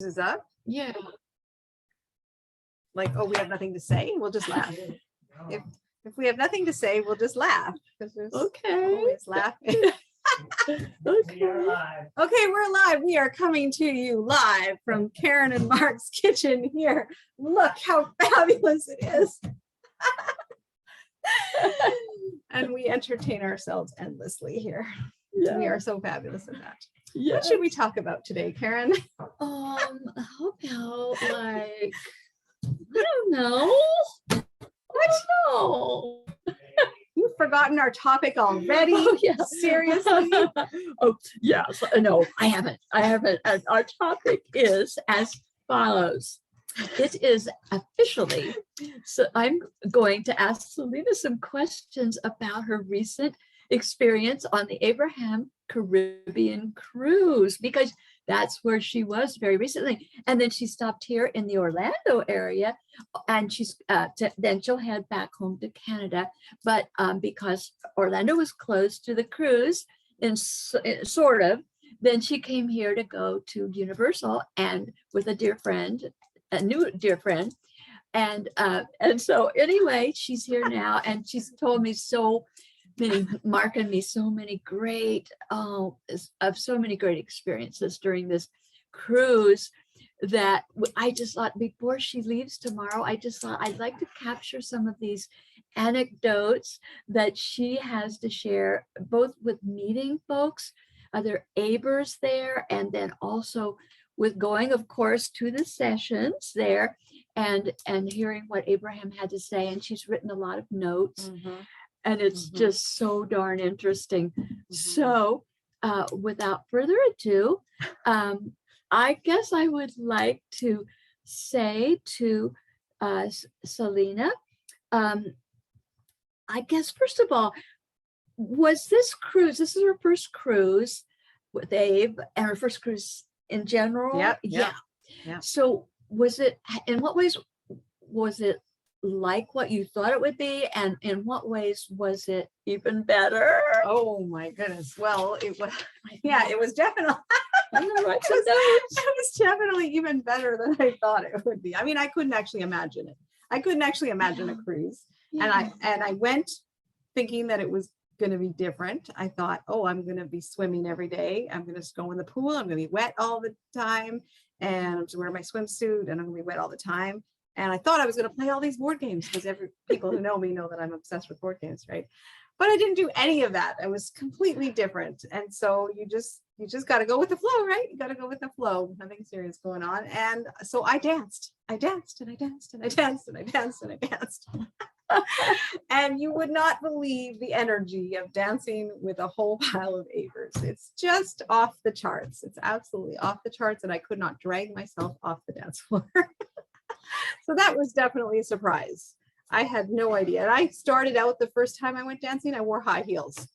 Is up. Yeah. Like, oh, we have nothing to say. We'll just laugh. If we have nothing to say, we'll just laugh because there's always laughing. Okay. Okay, we're live. We are coming to you live from Karen and Mark's kitchen here. Look how fabulous it is. And we entertain ourselves endlessly here. Yeah. We are so fabulous at that. Yes. What should we talk about today, Karen? How about like, I don't know. You've forgotten our topic already? Oh, yeah. Seriously? Oh, yes. No, I haven't. And our topic is as follows. It is officially, so I'm going to ask Selina some questions about her recent experience on the Abraham Caribbean cruise, because that's where she was very recently. And then she stopped here in the Orlando area, and she's then she'll head back home to Canada. But because Orlando was closed to the cruise, and sort of, then she came here to go to Universal and with a new dear friend. And so anyway, she's here now, and she's told me Mark and me so many great experiences during this cruise, that I just thought before she leaves tomorrow, I just thought I'd like to capture some of these anecdotes that she has to share, both with meeting folks, other Abers there, and then also with going, of course, to the sessions there and hearing what Abraham had to say. And she's written a lot of notes. Mm-hmm. And it's just so darn interesting. Mm-hmm. So without further ado, I guess I would like to say to Selina, I guess, first of all, was this cruise, this is her first cruise with Abe and her first cruise in general? Yep. Yeah. So was it, in what ways was it like what you thought it would be, and in what ways was it even better? Oh my goodness. Well, it was, yeah, it was definitely it was definitely even better than I thought it would be. I mean, I couldn't actually imagine it. I couldn't actually imagine a cruise. Yeah. And I went thinking that it was going to be different. I thought, oh, I'm going to be swimming every day. I'm going to go in the pool. I'm going to be wet all the time, and I'm going to wear my swimsuit, and I'm going to be wet all the time. And I thought I was going to play all these board games, because people who know me know that I'm obsessed with board games, right? But I didn't do any of that. It was completely different. And so you just got to go with the flow, right? You got to go with the flow. Nothing serious going on. And so I danced and I danced and I danced and I danced and I danced and I danced. And you would not believe the energy of dancing with a whole pile of Avers. It's just off the charts. It's absolutely off the charts. And I could not drag myself off the dance floor. So that was definitely a surprise. I had no idea. And I started out the first time I went dancing, I wore high heels.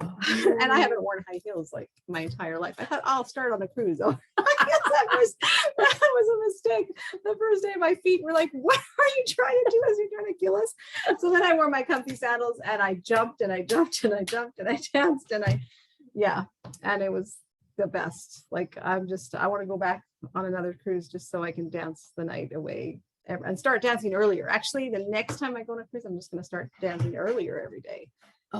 And I haven't worn high heels like my entire life. I thought I'll start on a cruise. Oh, I guess that was a mistake. The first day my feet were like, what are you trying to do? As you're trying to kill us? So then I wore my comfy sandals, and I jumped and I jumped and I jumped and I danced, and and it was the best. Like, I want to go back on another cruise just so I can dance the night away and start dancing earlier. Actually, the next time I go on a cruise, I'm just going to start dancing earlier every day.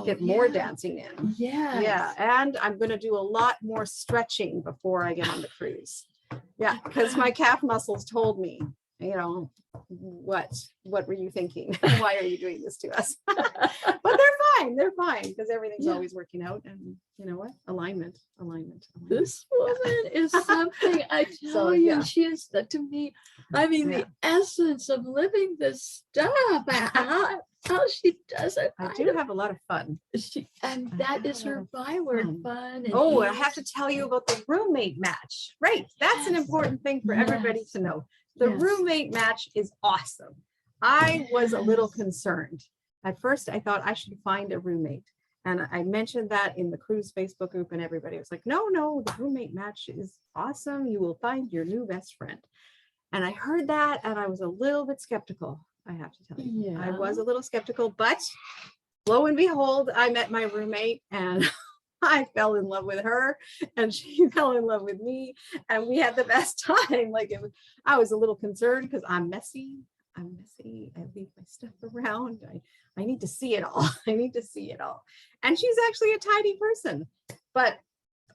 Get more dancing in. Yeah. And I'm going to do a lot more stretching before I get on the cruise. Yeah. Because my calf muscles told me, what were you thinking? Why are you doing this to us? But they're fine because everything's always working out. And you know what? Alignment. This woman is something, I tell you. She is, to me, I mean, the essence of living this stuff. How she does it. I do have a lot of fun. And that is her byword, fun. And I have to tell you about the roommate match. Right. That's an important thing for everybody to know. The roommate match is awesome. I was a little concerned. At first, I thought I should find a roommate. And I mentioned that in the cruise Facebook group, and everybody was like, no, the roommate match is awesome. You will find your new best friend. And I heard that, and I was a little bit skeptical. I have to tell you, I was a little skeptical, but lo and behold, I met my roommate, and I fell in love with her and she fell in love with me. And we had the best time. Like I was a little concerned because I'm messy. I leave my stuff around. I need to see it all. I need to see it all. And she's actually a tidy person. But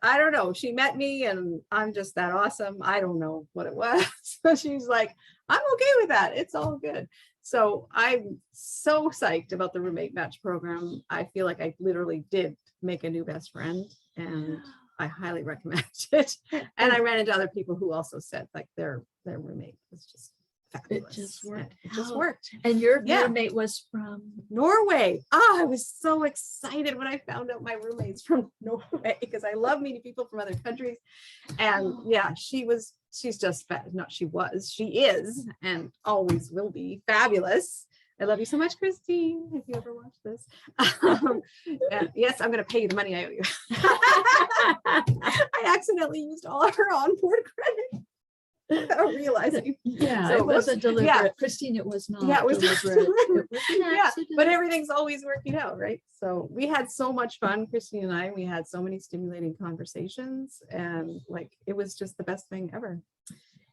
I don't know. She met me and I'm just that awesome. I don't know what it was. So she's like, I'm okay with that. It's all good. So I'm so psyched about the roommate match program. I feel like I literally did make a new best friend and I highly recommend it. And I ran into other people who also said like their roommate was just fabulous. It just worked. It just worked. And your roommate was from Norway. I was so excited when I found out my roommate's from Norway because I love meeting people from other countries. And yeah, she's just she is and always will be fabulous. I love you so much, Christine, if you ever watch this. Yes, I'm going to pay you the money I owe you. I accidentally used all of her onboard credit. Without realizing. Yeah, So it wasn't deliberate. Yeah. Christine, it was not. Yeah, it was deliberate. It was an yeah, accident. but everything's always working out, right? So we had so much fun, Christine and I. We had so many stimulating conversations, and like it was just the best thing ever.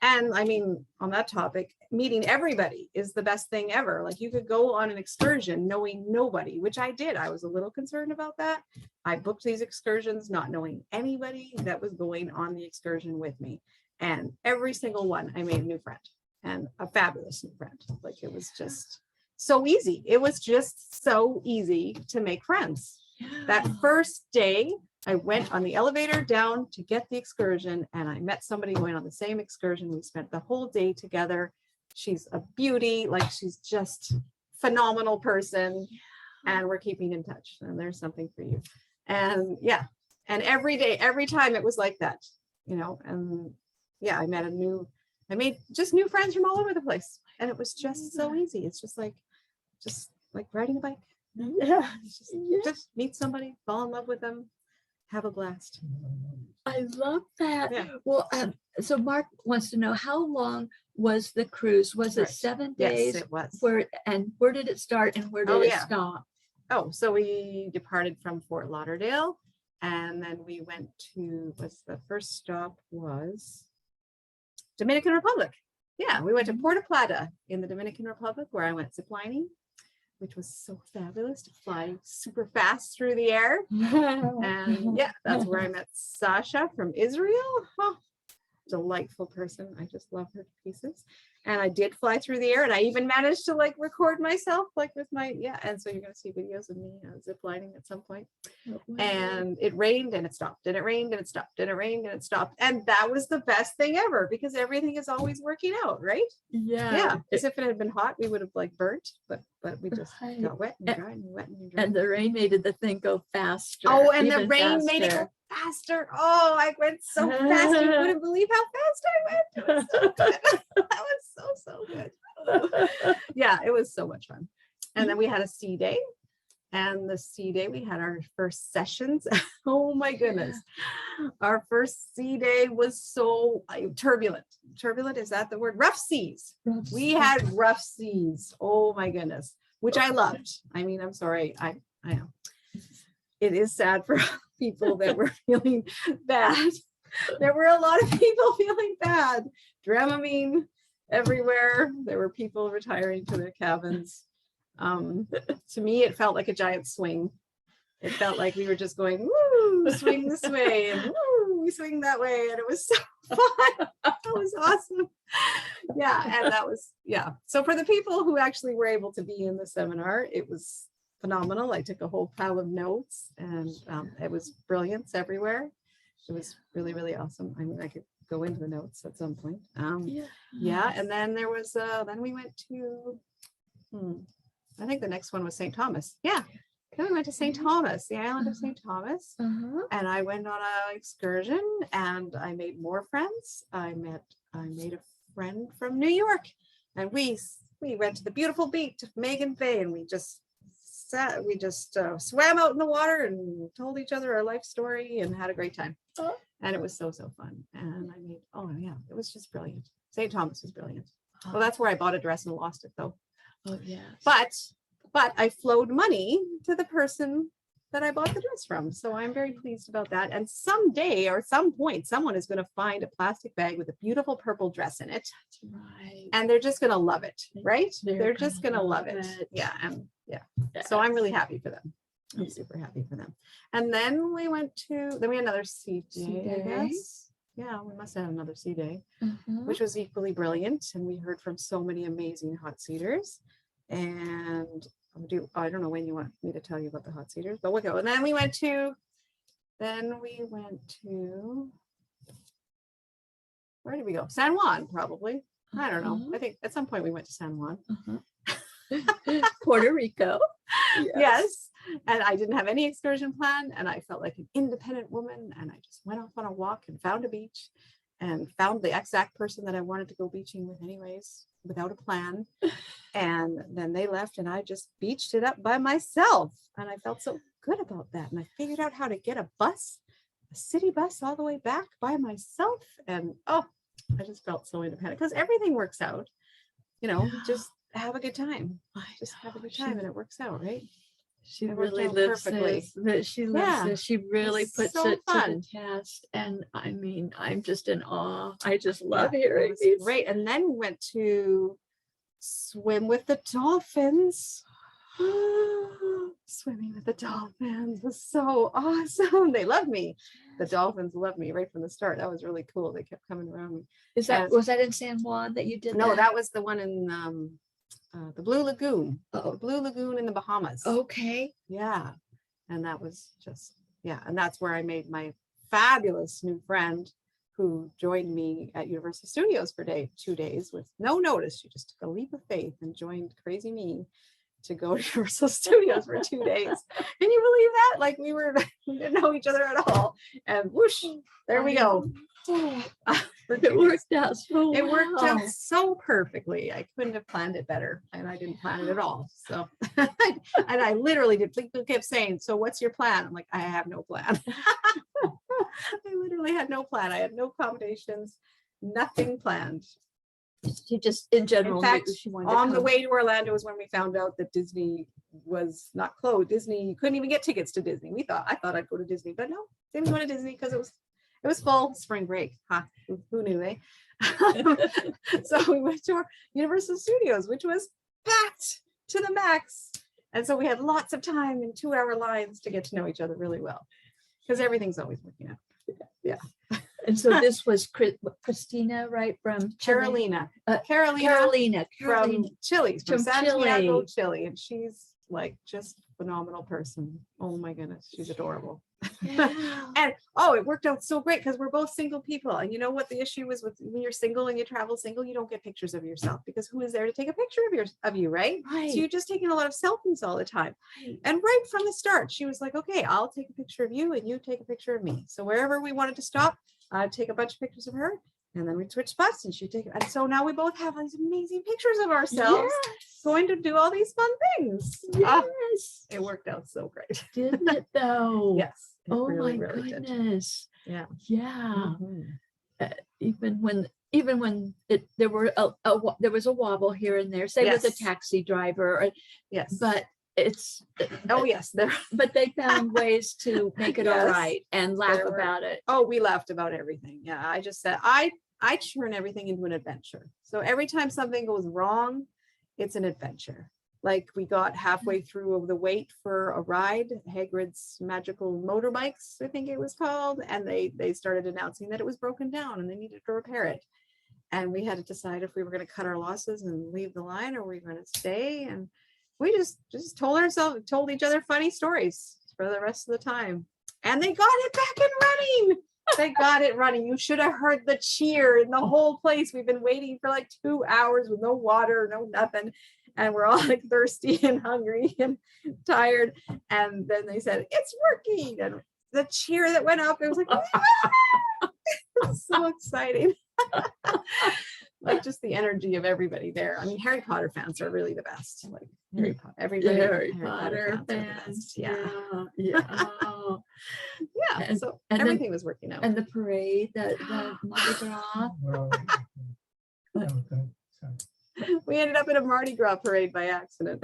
And I mean, on that topic, meeting everybody is the best thing ever. Like you could go on an excursion knowing nobody, which I did. I was a little concerned about that. I booked these excursions not knowing anybody that was going on the excursion with me. And every single one, I made a new friend and a fabulous new friend. Like it was just so easy. It was just so easy to make friends. That first day, I went on the elevator down to get the excursion and I met somebody going on the same excursion. We spent the whole day together. She's a beauty, like she's just phenomenal person. And we're keeping in touch and there's something for you. And yeah, and every day, every time it was like that, you know, and yeah, I made just new friends from all over the place. And it was just so easy. It's just like riding a bike. Yeah. Just meet somebody, fall in love with them, have a blast. I love that. Yeah. Well, so Mark wants to know how long was the cruise? Was it Right. 7 days? Yes, it was. Where did it start and where did it stop? Oh, so we departed from Fort Lauderdale and then we went to, the first stop was Dominican Republic. Yeah, we went to Puerto Plata in the Dominican Republic where I went ziplining, which was so fabulous to fly super fast through the air. And yeah, that's where I met Sasha from Israel. Oh, delightful person. I just love her to pieces. And I did fly through the air and I even managed to like record myself like with my, and so you're going to see videos of me zip lining at some point. And it rained and it stopped and it rained and it stopped and it rained and it stopped. And that was the best thing ever because everything is always working out, right? Yeah. As if it had been hot, we would have like burnt, but we just got wet and dry and wet and dry. And the rain made the thing go faster. Oh, and the rain made it go faster. Oh, I went so fast. You wouldn't believe how fast I went. It was so good. That was so good. Yeah, it was so much fun. And then we had a sea day. And the sea day, we had our first sessions. Oh my goodness. Our first sea day was so turbulent. Turbulent, is that the word? Rough seas. We had rough seas. Oh my goodness. Which I loved. I mean, I'm sorry. I know. It is sad for people that were feeling bad. There were a lot of people feeling bad. Dramamine everywhere. There were people retiring to their cabins. To me, it felt like a giant swing. It felt like we were just going, woo, swing this way, and woo, we swing that way. And it was so fun. That was awesome. Yeah. And that was, So for the people who actually were able to be in the seminar, it was phenomenal. I took a whole pile of notes and it was brilliance everywhere. It was really, really awesome. I mean, I could go into the notes at some point. And then there was, then we went to, I think the next one was St. Thomas. Yeah. Then we went to St. Thomas, the island of St. Thomas. And I went on an excursion and I made more friends. I made a friend from New York and we went to the beautiful beach of Magan Bay and we just swam out in the water and told each other our life story and had a great time. And it was so fun. And I made, it was just brilliant. St. Thomas was brilliant. Well, that's where I bought a dress and lost it though. Oh yeah. But I flowed money to the person that I bought the dress from. So I'm very pleased about that. And someday or some point, someone is going to find a plastic bag with a beautiful purple dress in it. That's right. And they're just going to love it, right? They're They're just going gonna to love love it. it. Yeah. Yeah. So I'm really happy for them. I'm Yeah. super happy for them. And then we had another sea day, I day. guess. Yeah, we must have had another sea day, Mhm. which was equally brilliant. And we heard from so many amazing hot seaters. And I don't know when you want me to tell you about the hot seaters, but we'll go. And then we went to, where did we go? San Juan, probably. I don't know. I think at some point we went to San Juan. Puerto Rico. Yes. And I didn't have any excursion plan, and I felt like an independent woman, and I just went off on a walk and found a beach and found the exact person that I wanted to go beaching with anyways, without a plan. And then they left and I just beached it up by myself. And I felt so good about that. And I figured out how to get a city bus all the way back by myself. And I just felt so independent because everything works out, just have a good time. Just have a good time and it works out, right? She really lives this. She lives this. She really puts it to the test. And I mean, I'm just in awe. I just love hearing these. Great. And then we went to swim with the dolphins. Swimming with the dolphins was so awesome. They loved me. The dolphins loved me right from the start. That was really cool. They kept coming around me. Was that in San Juan that you did? No, that was the one in the Blue Lagoon. Oh. The Blue Lagoon in the Bahamas. Okay. Yeah. And that was just, and that's where I made my fabulous new friend who joined me at Universal Studios for 2 days with no notice. She just took a leap of faith and joined Crazy Me to go to Universal Studios for 2 days. Can you believe that? Like we didn't know each other at all. And whoosh, there we go. It worked out so It worked out so perfectly. I couldn't have planned it better. And I didn't plan it at all. So, and I literally did. People kept saying, so what's your plan? I'm like, I have no plan. I literally had no plan. I had no accommodations, nothing planned. She just, in general, in fact, she wanted on the way to Orlando was when we found out that Disney was not closed. Disney, you couldn't even get tickets to Disney. I thought I'd go to Disney, but no, didn't go to Disney because it was full spring break. Huh? Who knew, eh? So we went to our Universal Studios, which was packed to the max. And so we had lots of time in 2-hour lines to get to know each other really well because everything's always working out. Yeah. And so this was Christina, right? From Carolina. Carolina From Chile, from Santiago, Chile. Chile. And she's like just a phenomenal person. Oh my goodness, she's adorable. Yeah. And it worked out so great because we're both single people. And you know what the issue is with when you're single and you travel single, you don't get pictures of yourself because who is there to take a picture of you, right? Right. So you're just taking a lot of selfies all the time. Right. And right from the start, she was like, okay, I'll take a picture of you and you take a picture of me. So wherever we wanted to stop, I'd take a bunch of pictures of her and then we'd switch spots and she'd take it. And so now we both have these amazing pictures of ourselves going to do all these fun things. Yes. It worked out so great. Didn't it though? Yes. Oh really, my really goodness. Did. Yeah. Yeah. Mhm. Even when there was a wobble here and there, say with a taxi driver. Yes. But it's yes, but they found ways to make it all right and laugh about it. Oh, we laughed about everything. Yeah, I just said I turn everything into an adventure. So every time something goes wrong, it's an adventure. Like we got halfway through the wait for a ride, Hagrid's Magical Motorbikes, I think it was called, and they started announcing that it was broken down and they needed to repair it. And we had to decide if we were going to cut our losses and leave the line or we were going to stay. And we just told each other funny stories for the rest of the time. And they got it back and running. They got it running. You should have heard the cheer in the whole place. We've been waiting for like 2 hours with no water, no nothing. And we're all like thirsty and hungry and tired. And then they said, it's working. And the cheer that went up, it was like, it was so exciting. Like just the energy of everybody there. I mean, Harry Potter fans are really the best. Like Harry Potter, everybody. Harry Potter fans. Yeah. And, so and everything was working out. And the parade, the Mardi Gras. We ended up in a Mardi Gras parade by accident.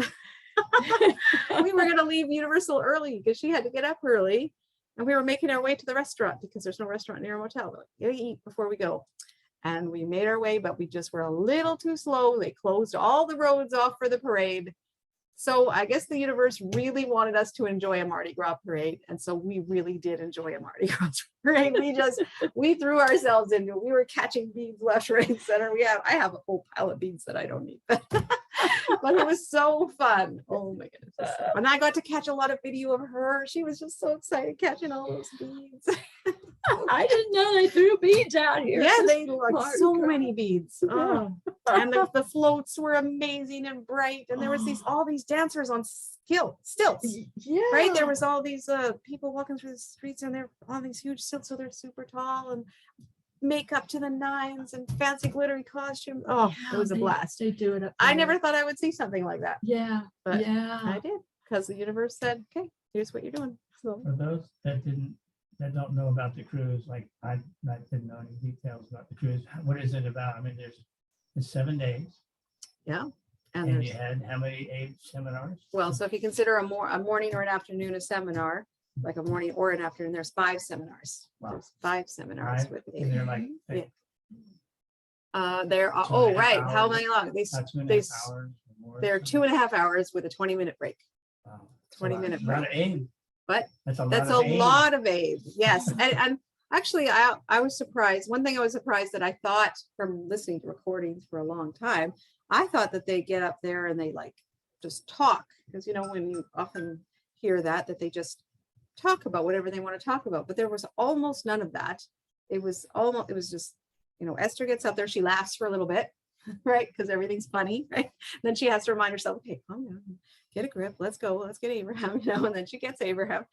We were going to leave Universal early because she had to get up early. And we were making our way to the restaurant because there's no restaurant near our motel. We're like, gotta eat before we go. And we made our way, but we just were a little too slow. They closed all the roads off for the parade. So I guess the universe really wanted us to enjoy a Mardi Gras parade. And so we really did enjoy a Mardi Gras parade. We threw ourselves into it. We were catching beads left, right, and center. I have a whole pile of beads that I don't need. But it was so fun. Oh my goodness. And I got to catch a lot of video of her. She was just so excited catching all those beads. I didn't know they threw beads out here. Yeah, they like so many beads. Yeah. Oh. And the floats were amazing and bright. And there was all these dancers on stilts. Yeah. Right. There was all these people walking through the streets and they're on these huge stilts, so they're super tall and makeup to the nines and fancy glittery costumes. Oh, it was a blast. They do it up I there. never thought I would see something like that. Yeah. But yeah. I did, because the universe said, okay, here's what you're doing. So For those that don't know about the cruise, like I didn't know any details about the cruise. What is it about? I mean, it's 7 days. yeah. And you had how many 8 seminars? Well, so if you consider a morning or an afternoon a seminar, like a morning or an afternoon, there's 5 seminars. Wow. There's 5 seminars with And they're like, there are, 2.5 right. How hours. many long? 2.5 they hours or more. They're 2.5 hours with a 20-minute break. Wow. 20-minute A lot of aid. What? That's a That's lot a of lot of aid. Yes. And actually, I was surprised. One thing I was surprised that I thought from listening to recordings for a long time, I thought that they get up there and they like just talk. Because, you know, when you often hear that they just talk about whatever they want to talk about. But there was almost none of that. It was just, you know, Esther gets up there, she laughs for a little bit, right? Because everything's funny, right? Then she has to remind herself, okay, calm down, get a grip, let's go, let's get Abraham, you know, and then she gets Abraham.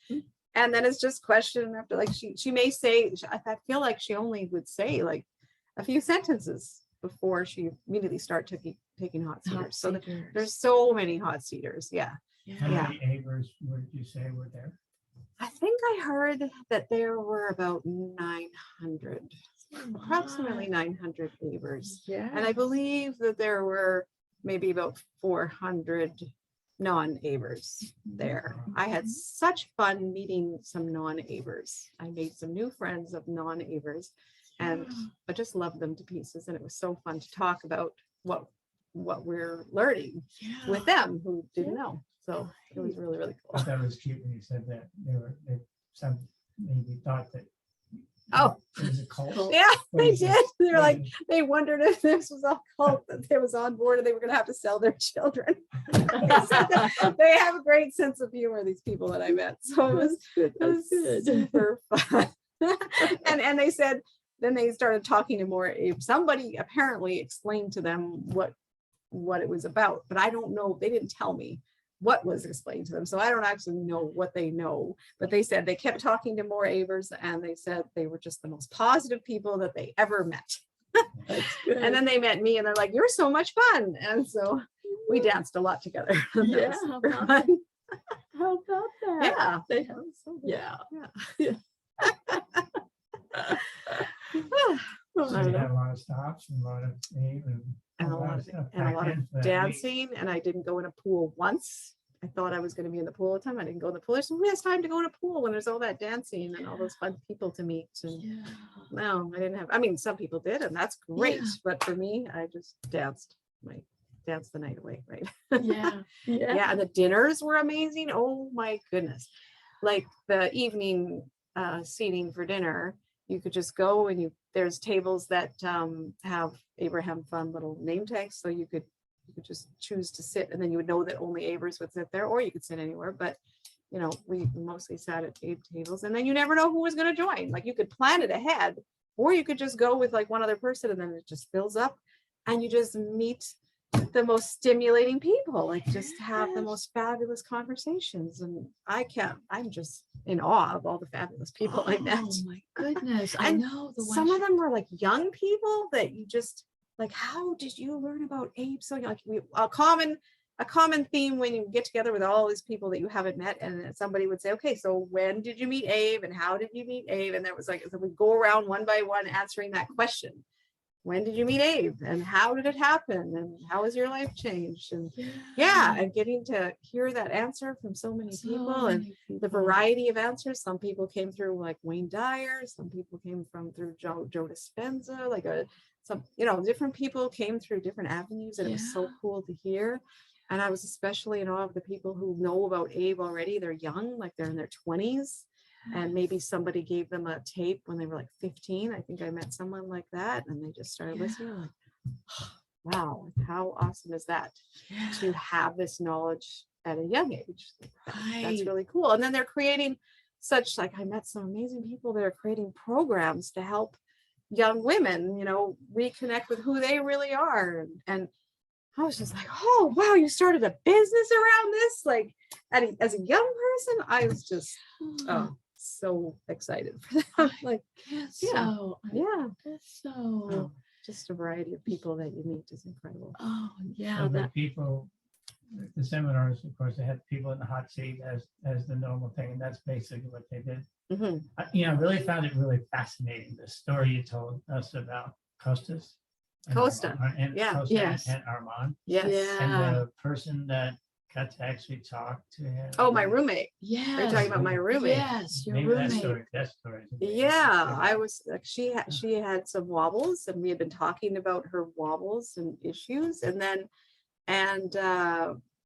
And then it's just question after, like she may say, I feel like she only would say like a few sentences before she immediately start taking hot seaters. So there's so many hot seaters. Yeah. How Yeah. many Avers would you say were there? I think I heard that there were about 900, approximately 900 neighbors. Yeah. And I believe that there were maybe about 400 non-Avers there. I had such fun meeting some non-Avers. I made some new friends of non-Avers, and I just loved them to pieces. And it was so fun to talk about what we're learning with them who didn't know. So it was really, really I cool. thought it was cute when you said that some maybe thought that Oh. it was a cult. Yeah, they Was it- did. They're was like, it- they wondered if this was a cult that they was on board and they were going to have to sell their children. They have a great sense of humor, these people that I met. So it was good. super fun. and they said, then they started talking to more. Somebody apparently explained to them what it was about, but I don't know. They didn't tell me what was explained to them. So I don't actually know what they know, but they said they kept talking to more Avers and they said they were just the most positive people that they ever met. That's good. And then they met me and they're like, you're so much fun. And so we danced a lot together. That Yeah, was how super about fun. How about that? Yeah. They That was so good. yeah. Yeah. So you had a lot of stops and a lot of aid And a lot of dancing, and I didn't go in a pool once. I thought I was going to be in the pool all the time. I didn't go in the pool. There's who has time to go in a pool when there's all that dancing and all those fun people to meet. And Yeah. no, I didn't have. I mean, some people did, and that's great. Yeah. But for me, I just danced the night away, right? Yeah. Yeah. Yeah, and the dinners were amazing. Oh my goodness! Like the evening seating for dinner, you could just go and there's tables that have Abraham Fund little name tags, so you could just choose to sit, and then you would know that only Avers would sit there, or you could sit anywhere. But you know, we mostly sat at 8 tables, and then you never know who was going to join. Like you could plan it ahead, or you could just go with like one other person, and then it just fills up, and you just meet the most stimulating people, like just have the most fabulous conversations. And I'm just in awe of all the fabulous people I met. Oh my goodness. I And know the Some one. of them were like young people that you just like, how did you learn about Abe? So like a common theme when you get together with all these people that you haven't met, and then somebody would say, okay, so when did you meet Abe and how did you meet Abe? And that was like, so we go around one by one answering that question. when did you meet Abe and how did it happen and how has your life changed? And yeah, and getting to hear that answer from so many people and the variety of answers. Some people came through like Wayne Dyer, some people came from through Joe Dispenza, like some, you know, different people came through different avenues, and it was so cool to hear. And I was especially in awe of the people who know about Abe already. They're young, like they're in their 20s. And maybe somebody gave them a tape when they were like 15. I think I met someone like that, and they just started listening. Like, wow, how awesome is that to have this knowledge at a young age? That's really cool. And then they're creating such, like, I met some amazing people that are creating programs to help young women, you know, reconnect with who they really are. And I was just like, oh, wow, you started a business around this? Like, as a young person, I was just, so excited for them. Like, So just a variety of people that you meet is incredible. Oh yeah, So the people, the seminars, of course, they had people in the hot seat as the normal thing, and that's basically what they did. I really found it really fascinating, the story you told us about Costas. Costa, and Armand. Yes. And the person that got to actually talk to him. Oh, my roommate. yeah. Are you talking about my roommate? Yes, your Maybe roommate. that story. Is amazing. Yeah, I was like, she had some wobbles, and we had been talking about her wobbles and issues, and then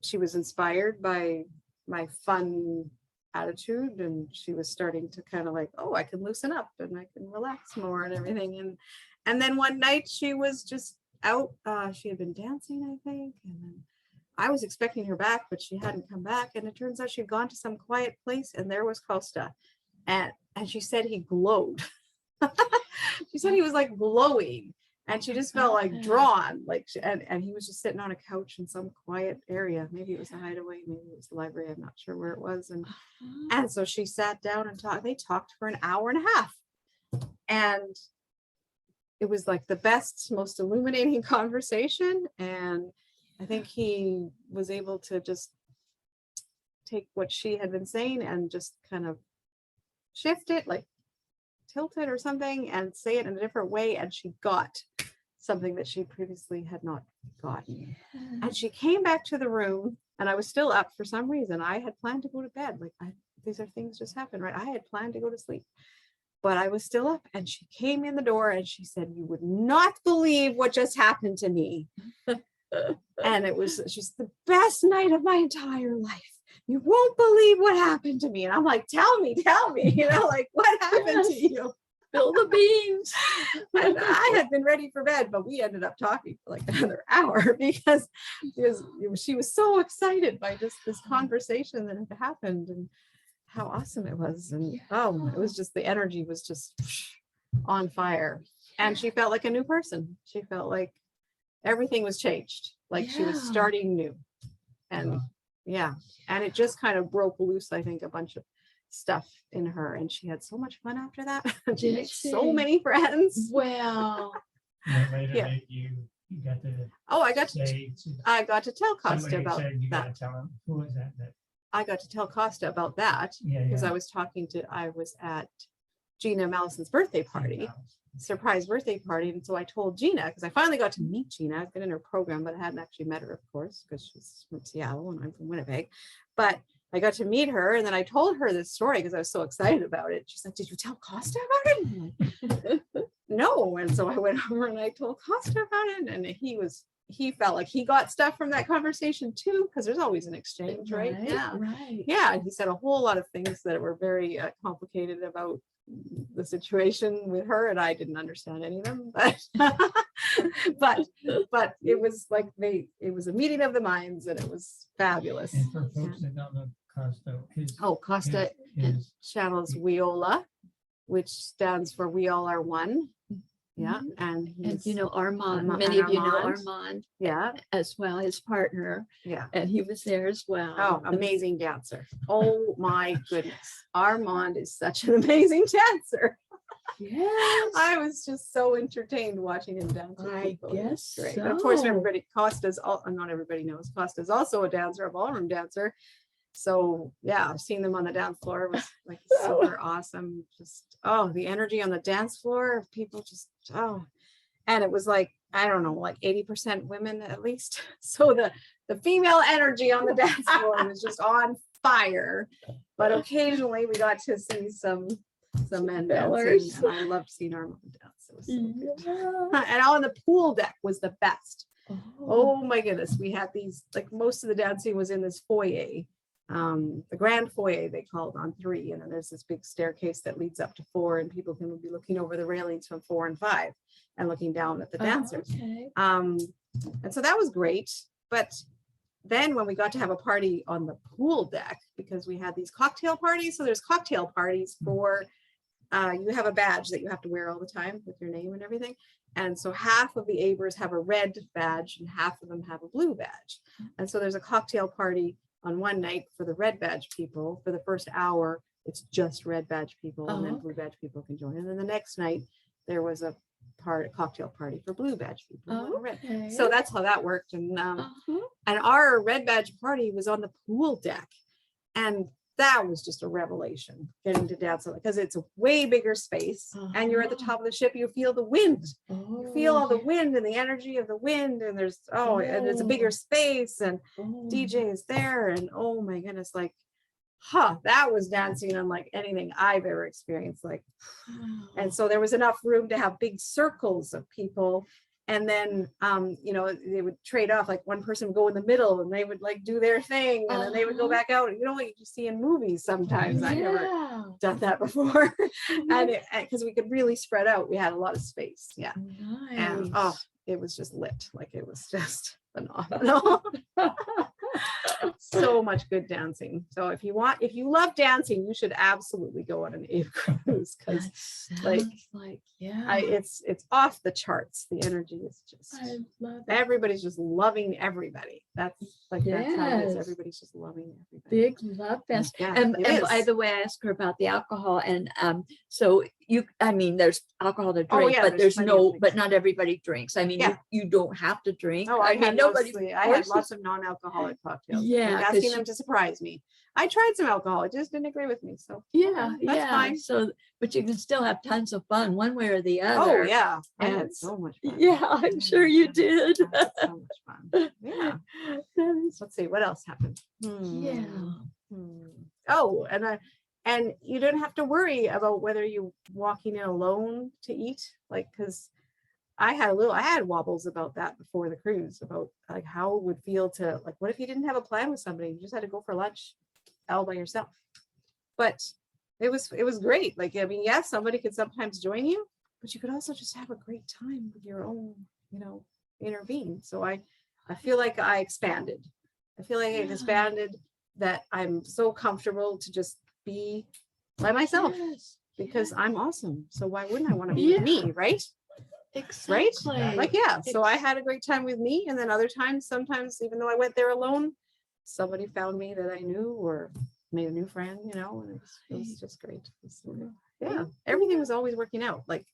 she was inspired by my fun attitude, and she was starting to kind of like, oh, I can loosen up and I can relax more and everything. And then one night she was just out, she had been dancing, I think, and then I was expecting her back, but she hadn't come back. And it turns out she'd gone to some quiet place, and there was Costa. And she said he glowed. She said he was like glowing, and she just felt like drawn, like, and he was just sitting on a couch in some quiet area. Maybe it was a hideaway, maybe it was the library. I'm not sure where it was. And so she sat down and talked. They talked for an hour and a half. And it was like the best, most illuminating conversation. And I think he was able to just take what she had been saying and just kind of shift it, like tilt it or something, and say it in a different way. And she got something that she previously had not gotten. And she came back to the room, and I was still up for some reason. I had planned to go to bed. Like, these are things just happen, right? I had planned to go to sleep, but I was still up. And she came in the door and she said, "You would not believe what just happened to me." And it was just the best night of my entire life. You won't believe what happened to me. And I'm like, tell me, you know, like, what happened to you? Spill the beans. And I had been ready for bed, but we ended up talking for like another hour because she was so excited by just this conversation that had happened and how awesome it was. And it was just, the energy was just on fire. And she felt like a new person. She felt like everything was changed, like she was starting new. And and it just kind of broke loose, I think, a bunch of stuff in her, and she had so much fun after that. She made so many friends. Well, Later, you got to I got to tell Costa about you that. got to tell him, who was that I got to tell Costa about that because I was at Gina Mallison's birthday party, surprise birthday party. And so I told Gina, because I finally got to meet Gina. I've been in her program, but I hadn't actually met her, of course, because she's from Seattle and I'm from Winnipeg. But I got to meet her, and then I told her this story because I was so excited about it. She's like, "Did you tell Costa about it?" I'm like, no. And so I went over and I told Costa about it, and he felt like he got stuff from that conversation too, because there's always an exchange, right? Yeah. And he said a whole lot of things that were very complicated about the situation with her, and I didn't understand any of them, but it was like it was a meeting of the minds, and it was fabulous. And for folks that don't know Costa, Costa channels Wiola, which stands for We All Are One. Yeah. And you know Armand, many of you know Armand, as well, his partner. Yeah. And he was there as well. Oh, amazing dancer. Oh my goodness. Armand is such an amazing dancer. Yes. I was just so entertained watching him dance. I guess great. So. And of course, not everybody knows, Costa's also a dancer, a ballroom dancer. So yeah, seeing them on the dance floor was like super awesome. Just the energy on the dance floor of people just And it was like, I don't know, like 80% women at least. So the female energy on the dance floor was just on fire. But occasionally we got to see some men dancing, and I loved seeing our mom dance. It was so good. And on the pool deck was the best. Oh my goodness, we had these, like most of the dancing was in this foyer, the grand foyer they called on 3, and then there's this big staircase that leads up to 4, and people can be looking over the railings from 4 and 5 and looking down at the dancers. And so that was great. But then when we got to have a party on the pool deck, because we had these cocktail parties, so there's cocktail parties for you have a badge that you have to wear all the time with your name and everything. And so half of the Abers have a red badge and half of them have a blue badge. And so there's a cocktail party on one night for the red badge people. For the first hour, it's just red badge people, and then blue badge people can join. And then the next night, there was a cocktail party for blue badge people. So that's how that worked. And our red badge party was on the pool deck. And that was just a revelation, getting to dance because it's a way bigger space, and you're at the top of the ship. You feel the wind, you feel all the wind and the energy of the wind, and there's and it's a bigger space, and DJ is there, and oh my goodness, like, that was dancing unlike anything I've ever experienced. Like, and so there was enough room to have big circles of people. And then, they would trade off, like one person would go in the middle and they would like do their thing, and then they would go back out. You know what you see in movies sometimes. I never done that before. And because we could really spread out, we had a lot of space. Yeah. Nice. And it was just lit. Like, it was just phenomenal. So much good dancing. So if you love dancing, you should absolutely go on an Abe cruise, because it's off the charts. The energy is just, everybody's just loving everybody. That's how it is. Everybody's just loving everybody. Big love fest. And by the way, I asked her about the alcohol, and so there's alcohol to drink, but not everybody drinks. I mean, you don't have to drink. I had lots of non-alcoholic cocktails. Yeah, asking them to surprise me. I tried some alcohol, it just didn't agree with me. So that's fine. So, but you can still have tons of fun one way or the other. Oh yeah, I had so much fun. Yeah, I'm sure you did. So much fun. Yeah. Let's see what else happened. Oh, and you don't have to worry about whether you're walking in alone to eat, like, because I had wobbles about that before the cruise, about like how it would feel to, like, what if you didn't have a plan with somebody, you just had to go for lunch all by yourself. But it was great. Like, I mean, yes, somebody could sometimes join you, but you could also just have a great time with your own, inner being. So I feel like I expanded. I feel like I expanded, that I'm so comfortable to just be by myself, because I'm awesome. So why wouldn't I want to be with me, right? Exactly. Right? Like, so I had a great time with me, and then other times, sometimes even though I went there alone, somebody found me that I knew or made a new friend, and it was just great. Everything was always working out. Like,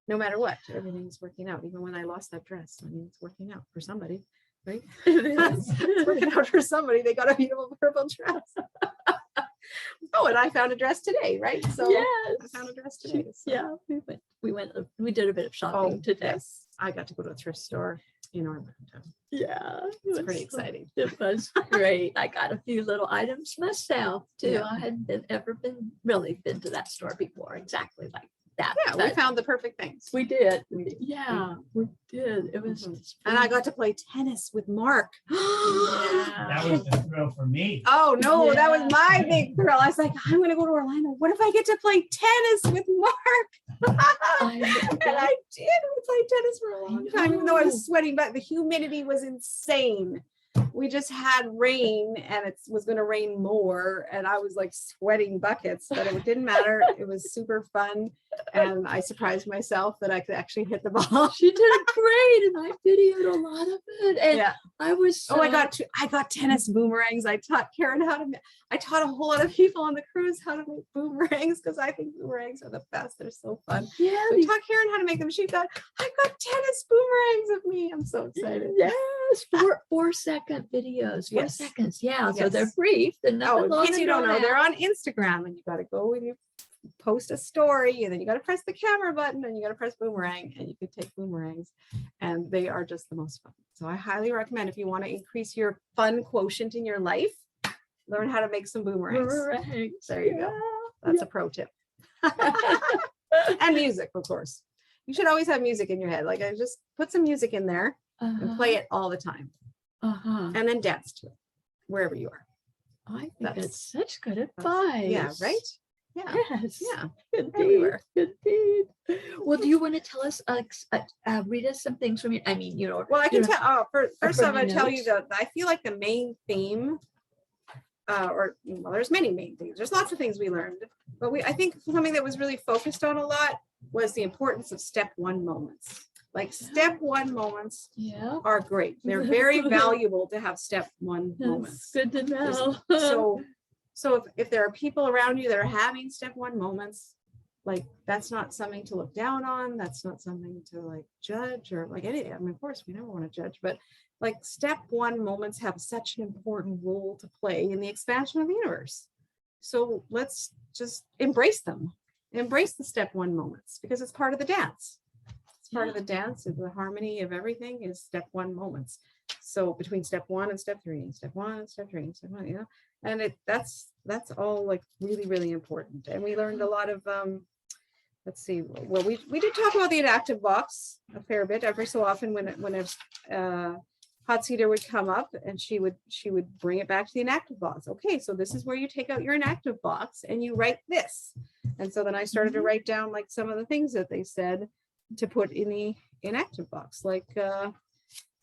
no matter what, everything's working out. Even when I lost that dress, I mean, it's working out for somebody, right? It's working out for somebody. They got a beautiful purple dress. Oh, and I found a dress today, right? So I found a dress today. So. We did a bit of shopping today. Yes, I got to go to a thrift store in Orlando. Yeah, it's pretty exciting. It was great. I got a few little items myself too. Yeah. I hadn't really been to that store before, exactly like that. Yeah, we found the perfect things. We did. Yeah, we did. It was, and I got to play tennis with Mark. That was the thrill for me. Oh no, that was my big thrill. I was like, I'm gonna go to Orlando. What if I get to play tennis with Mark? And I did. We played tennis for a long time, even though I was sweating, but the humidity was insane. We just had rain, and it was going to rain more, and I was like sweating buckets, but it didn't matter. It was super fun, and I surprised myself that I could actually hit the ball. She did great, and I videoed a lot of it, and I was I got tennis boomerangs. I taught Karen I taught a whole lot of people on the cruise how to make boomerangs, because I think boomerangs are the best. They're so fun. Yeah, we taught Karen how to make them. I've got tennis boomerangs of me. I'm so excited. Yes, 4-second videos. 4 seconds. Yeah, so they're brief. They're not in case you don't know, they're on Instagram, and you got to go with post a story, and then you got to press the camera button, and you got to press boomerang, and you could take boomerangs, and they are just the most fun. So I highly recommend, if you want to increase your fun quotient in your life, learn how to make some boomerangs. There you go. That's a pro tip. And music, of course. You should always have music in your head. Like, I just put some music in there and play it all the time, and then dance to it wherever you are. I think that's such good advice. Yeah, right? Yeah. Yes. Yeah. Indeed. Everywhere. Indeed. Well, do you want to tell us, read us some things from you? I mean, you know. Well, I can you know, tell. First off, from I your tell you notes. that I feel like the main theme, there's many main themes. There's lots of things we learned, but I think something that was really focused on a lot was the importance of step one moments. Like, step one moments Yeah. are great. They're very valuable to have step one moments. Good to know. So if there are people around you that are having step one moments, like, that's not something to look down on. That's not something to like judge or like anything. I mean, of course, we never want to judge, but like, step one moments have such an important role to play in the expansion of the universe. So let's just embrace them. Embrace the step one moments, because it's part of the dance. It's part of the dance of the harmony of everything is step one moments. So between step one and step three, and step one and step three, and step one, and that's all like really, really important. And we learned a lot of let's see, well, we did talk about the inactive box a fair bit. Every so often when a hot seater would come up, and she would bring it back to the inactive box. Okay, so this is where you take out your inactive box and you write this. And so then I started to write down like some of the things that they said to put in the inactive box. Like,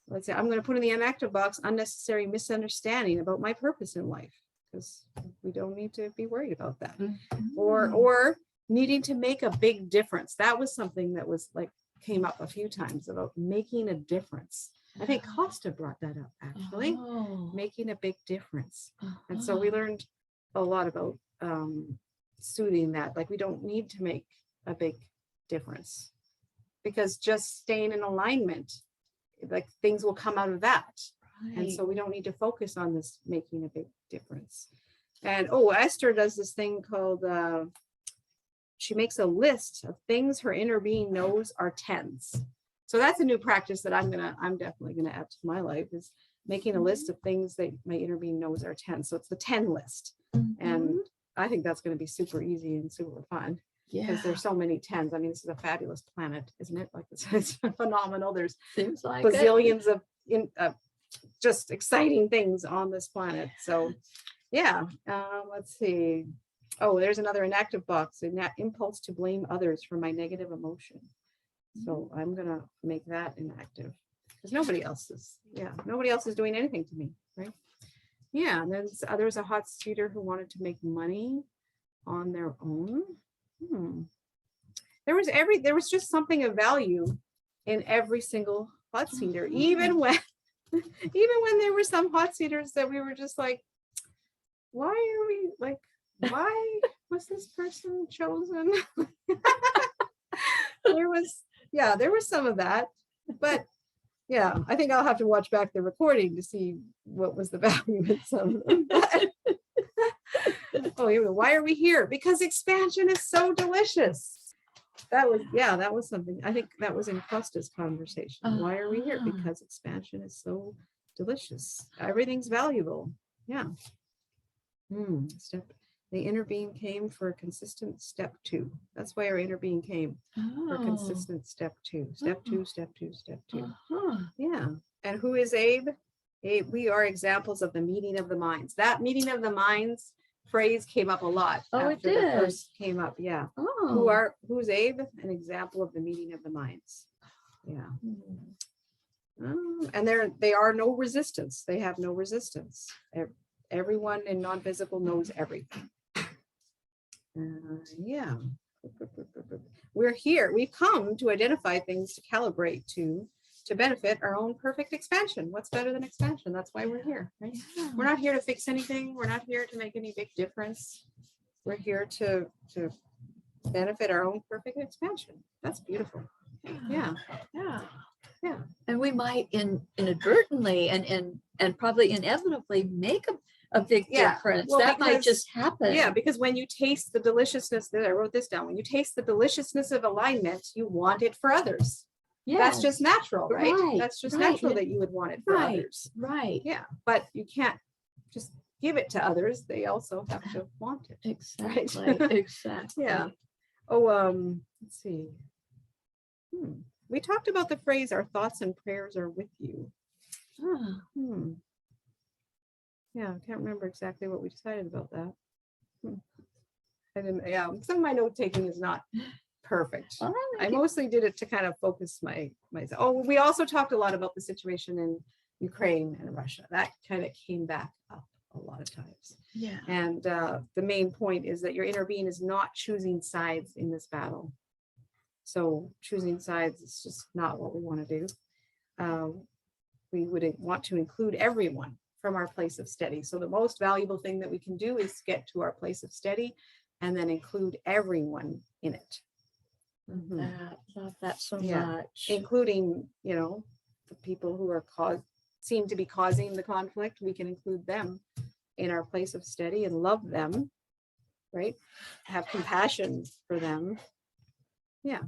let's say I'm going to put in the inactive box, unnecessary misunderstanding about my purpose in life, because we don't need to be worried about that. Or needing to make a big difference. That was something that was like came up a few times, about making a difference. I think Costa brought that up, actually, making a big difference. And so we learned a lot about soothing that. Like, we don't need to make a big difference, because just staying in alignment, like, things will come out of that. Right. And so we don't need to focus on this making a big difference. And Esther does this thing called she makes a list of things her inner being knows are tens. So that's a new practice that I'm definitely gonna add to my life, is making a list of things that my inner being knows are 10. So it's the 10 list. And I think that's going to be super easy and super fun, because there's so many 10s. I mean, this is a fabulous planet, isn't it? Like, it's phenomenal. There's Seems like bazillions of just exciting things on this planet. So yeah, let's see. Oh, there's another inactive box, in that impulse to blame others for my negative emotion. So I'm gonna make that inactive, because nobody else is doing anything to me, right? Yeah, and then there was a hot seater who wanted to make money on their own. There was just something of value in every single hot seater, even when there were some hot seaters that we were just like, why was this person chosen? There was some of that, but yeah, I think I'll have to watch back the recording to see what was the value in some of them. Why are we here? Because expansion is so delicious. That was something. I think that was in Costa's conversation. Why are we here? Because expansion is so delicious. Everything's valuable. Yeah. The inner being came for a consistent step 2. That's why our inner being came for consistent step 2. Step 2, step 2, step 2. Yeah. And who is Abe? Abe, we are examples of the meeting of the minds. That meeting of the minds phrase came up a lot. It did. The first came up. Yeah. Who's Abe? An example of the meeting of the minds. Yeah. And they are no resistance. They have no resistance. Everyone in non-physical knows everything. Yeah. We're here. We've come to identify things to calibrate to benefit our own perfect expansion. What's better than expansion? That's why we're here, right? Yeah. We're not here to fix anything. We're not here to make any big difference. We're here to benefit our own perfect expansion. That's beautiful. Yeah. And we might inadvertently and probably inevitably make a big Yeah, difference. well, That might because- just happen. Yeah, because when you taste the deliciousness, I wrote this down, when you taste the deliciousness of alignment, you want it for others. That's just natural, right? Right, That's just right, natural yeah. that you would want it for Right, others. right. Yeah, but you can't just give it to others. They also have to want it. Exactly, exactly. Yeah. Oh, let's see. We talked about the phrase, our thoughts and prayers are with you. Ah, Yeah, I can't remember exactly what we decided about that. I didn't, yeah, some of my note taking is not perfect. well, I mostly did it to kind of focus myself. Oh, we also talked a lot about the situation in Ukraine and Russia. That kind of came back up a lot of times. yeah. And the main point is that your inner being is not choosing sides in this battle. So choosing sides is just not what we want to do. We would want to include everyone from our place of steady. So the most valuable thing that we can do is get to our place of steady and then include everyone in it. Love that so Yeah. much. Including, the people who are seem to be causing the conflict. We can include them in our place of steady and love them, right? Have compassion for them. Yeah.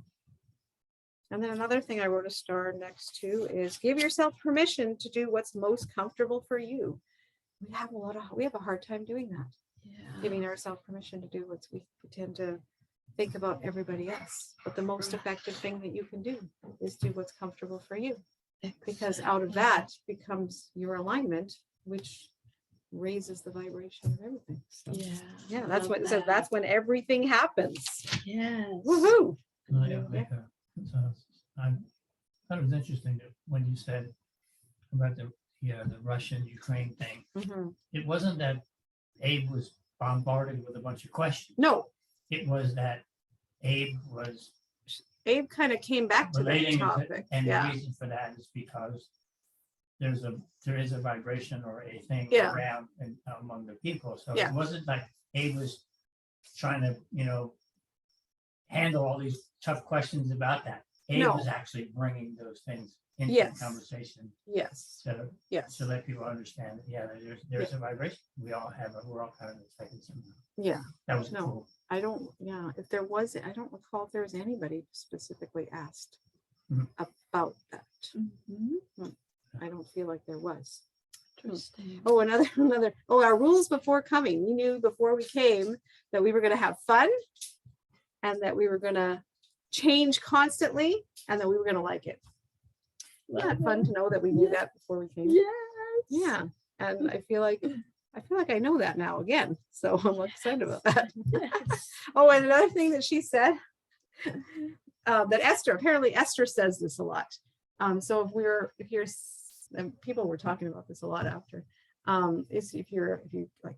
And then another thing I wrote a star next to is give yourself permission to do what's most comfortable for you. We have a hard time doing that. Yeah. Giving ourselves permission to do we tend to think about everybody else. But the most effective thing that you can do is do what's comfortable for you. Because out of that becomes your alignment, which raises the vibration of everything. So, Yeah. that's love what, so that. that's when everything happens. Yes. Woohoo! I thought it was interesting that when you said about the Russian-Ukraine thing, it wasn't that Abe was bombarded with a bunch of questions. No, It was that Abe kind of came back to that relating, topic. and Yeah. the reason for that is because there is a vibration or a thing Yeah. around and among the people. So Yeah. it wasn't like Abe was trying to, handle all these tough questions about that. Abe No. was actually bringing those things into Yes. the conversation Yes. Yes. to let people understand that, there's a vibration. We're all kind of affected somehow. Yeah. That was No. cool. I don't, if there was, I don't recall if there was anybody specifically asked about that. I don't feel like there was. Interesting. Oh, our rules before coming. We knew before we came that we were going to have fun and that we were going to change constantly and that we were going to like it. Yeah, fun to know that we knew that before we came. Yes. Yeah. And I feel like I know that now again. So I'm excited about that. Yes. Oh, and another thing that she said, that apparently Esther says this a lot. So and people were talking about this a lot after, is if you're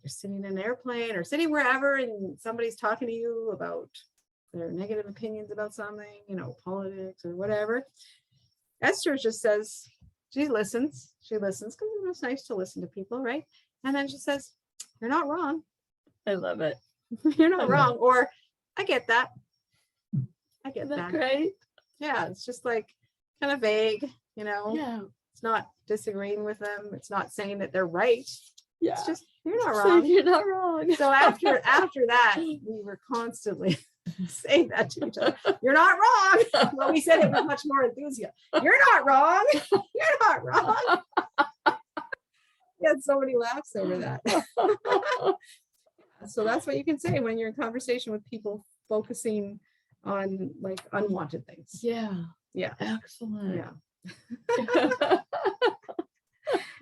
sitting in an airplane or sitting wherever and somebody's talking to you about their negative opinions about something, politics or whatever, Esther just says, she listens because it's nice to listen to people, right? And then she says, you're not wrong. I love it. You're not wrong. Or I get that. I get Isn't that that. great? Yeah, it's just like kind of vague, Yeah. It's not disagreeing with them. It's not saying that they're right. Yeah. It's just, you're not So wrong. you're not wrong. So after that, we were constantly saying that to each other. You're not wrong. Well, we said it with much more enthusiasm. You're not wrong. You're not wrong. We had so many laughs over that. So that's what you can say when you're in conversation with people focusing on like unwanted things. Yeah. Yeah. Excellent. Yeah.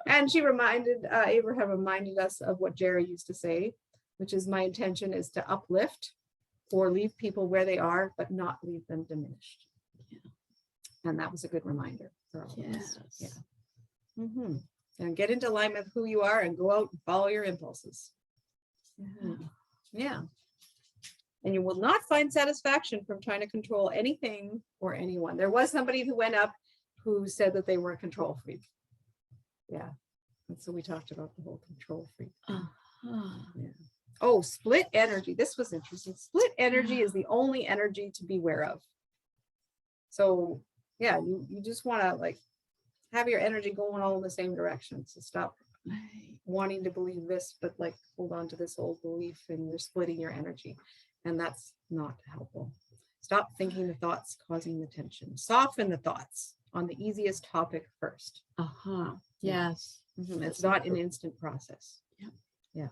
And she Abraham reminded us of what Jerry used to say, which is my intention is to uplift or leave people where they are, but not leave them diminished. Yeah. And that was a good reminder for all of Yes. us. Yeah. And get into alignment with who you are and go out and follow your impulses. Yeah. And you will not find satisfaction from trying to control anything or anyone. There was somebody who went up who said that they were a control freak. Yeah. And so we talked about the whole control freak. Yeah. Oh, split energy. This was interesting. Split energy is the only energy to beware of. So yeah, you just want to like have your energy going all in the same direction. So stop wanting to believe this, but like hold on to this old belief and you're splitting your energy. And that's not helpful. Stop thinking the thoughts causing the tension. Soften the thoughts on the easiest topic first. Yes. It's not an instant process. Yep. Yeah.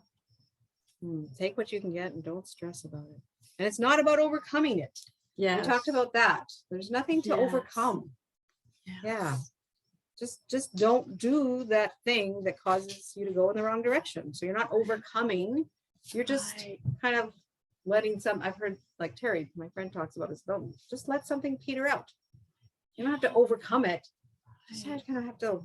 Take what you can get and don't stress about it. And it's not about overcoming it. Yeah. We talked about that. There's nothing to overcome. Yes. Yeah. Just don't do that thing that causes you to go in the wrong direction. So you're not overcoming. You're just kind of letting I've heard like Terry, my friend, talks about this. Don't just let something peter out. You don't have to overcome it. Just kind of have to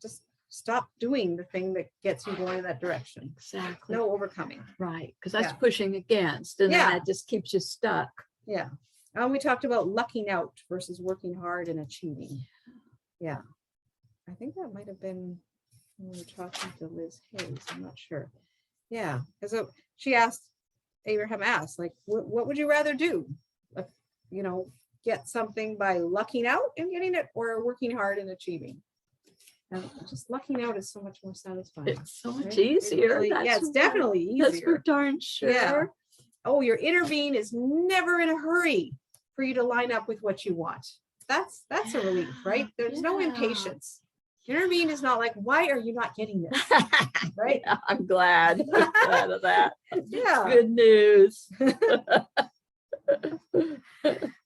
just stop doing the thing that gets you going in that direction. Exactly. No overcoming. Right. Because that's pushing against, and then that just keeps you stuck. Yeah. And we talked about lucking out versus working hard and achieving. Yeah. I think that might have been when we were talking to Liz Hayes. I'm not sure. Yeah. Because Abraham asked, like, what would you rather do? Get something by lucking out and getting it, or working hard and achieving? And just lucking out is so much more satisfying. It's so much easier. It's definitely easier. That's for darn sure. Yeah. Oh, your inner being is never in a hurry for you to line up with what you want. That's a relief, right? There's no impatience. Your inner being is not like, why are you not getting this? Right? Yeah, I'm glad. I'm glad of that. Yeah. Good news.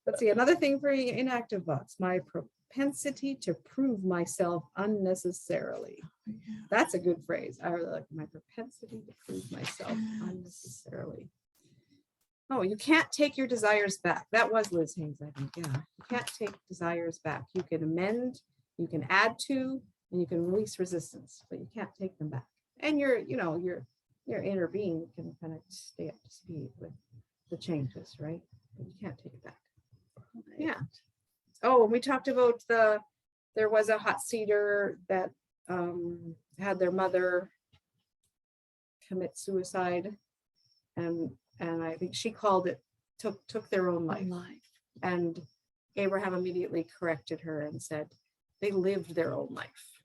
Let's see, another thing for inactive bots, my propensity to prove myself unnecessarily. That's a good phrase. I really like my propensity to prove myself unnecessarily. Oh, you can't take your desires back. That was Liz Hayes, I think. Yeah, you can't take desires back. You can amend, you can add to, and you can release resistance, but you can't take them back. And your inner being can kind of stay up to speed with the changes, right? But you can't take it back. Yeah. Oh, and we talked about there was a hot seater that had their mother commit suicide, and I think she called it took their own life. And Abraham immediately corrected her and said they lived their own life.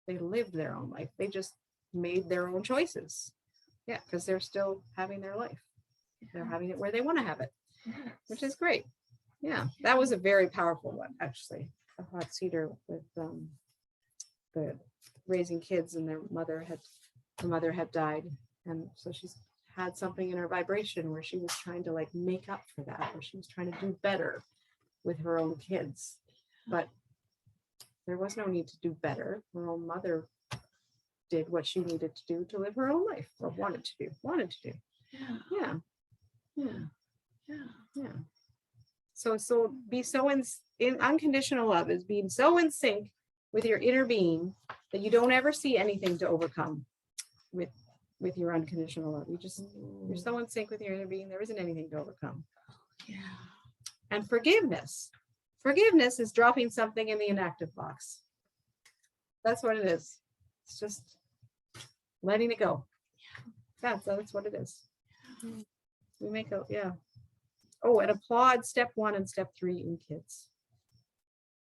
They lived their own life. They just made their own choices. Yeah, because they're still having their life. They're having it where they want to have it, which is great. Yeah, that was a very powerful one, actually. A hot seater with the raising kids, and her mother had died, and so she's had something in her vibration where she was trying to like make up for that, or she was trying to do better with her own kids, but there was no need to do better. Her own mother did what she needed to do to live her own life, or wanted to do. Yeah. So be so in unconditional love is being so in sync with your inner being that you don't ever see anything to overcome with your unconditional love. You're so in sync with your inner being, there isn't anything to overcome. Yeah. And forgiveness is dropping something in the inactive box. That's what it is. It's just letting it go. Yeah, that's what it is. We make Oh, and applaud step 1 and step 3 in kids.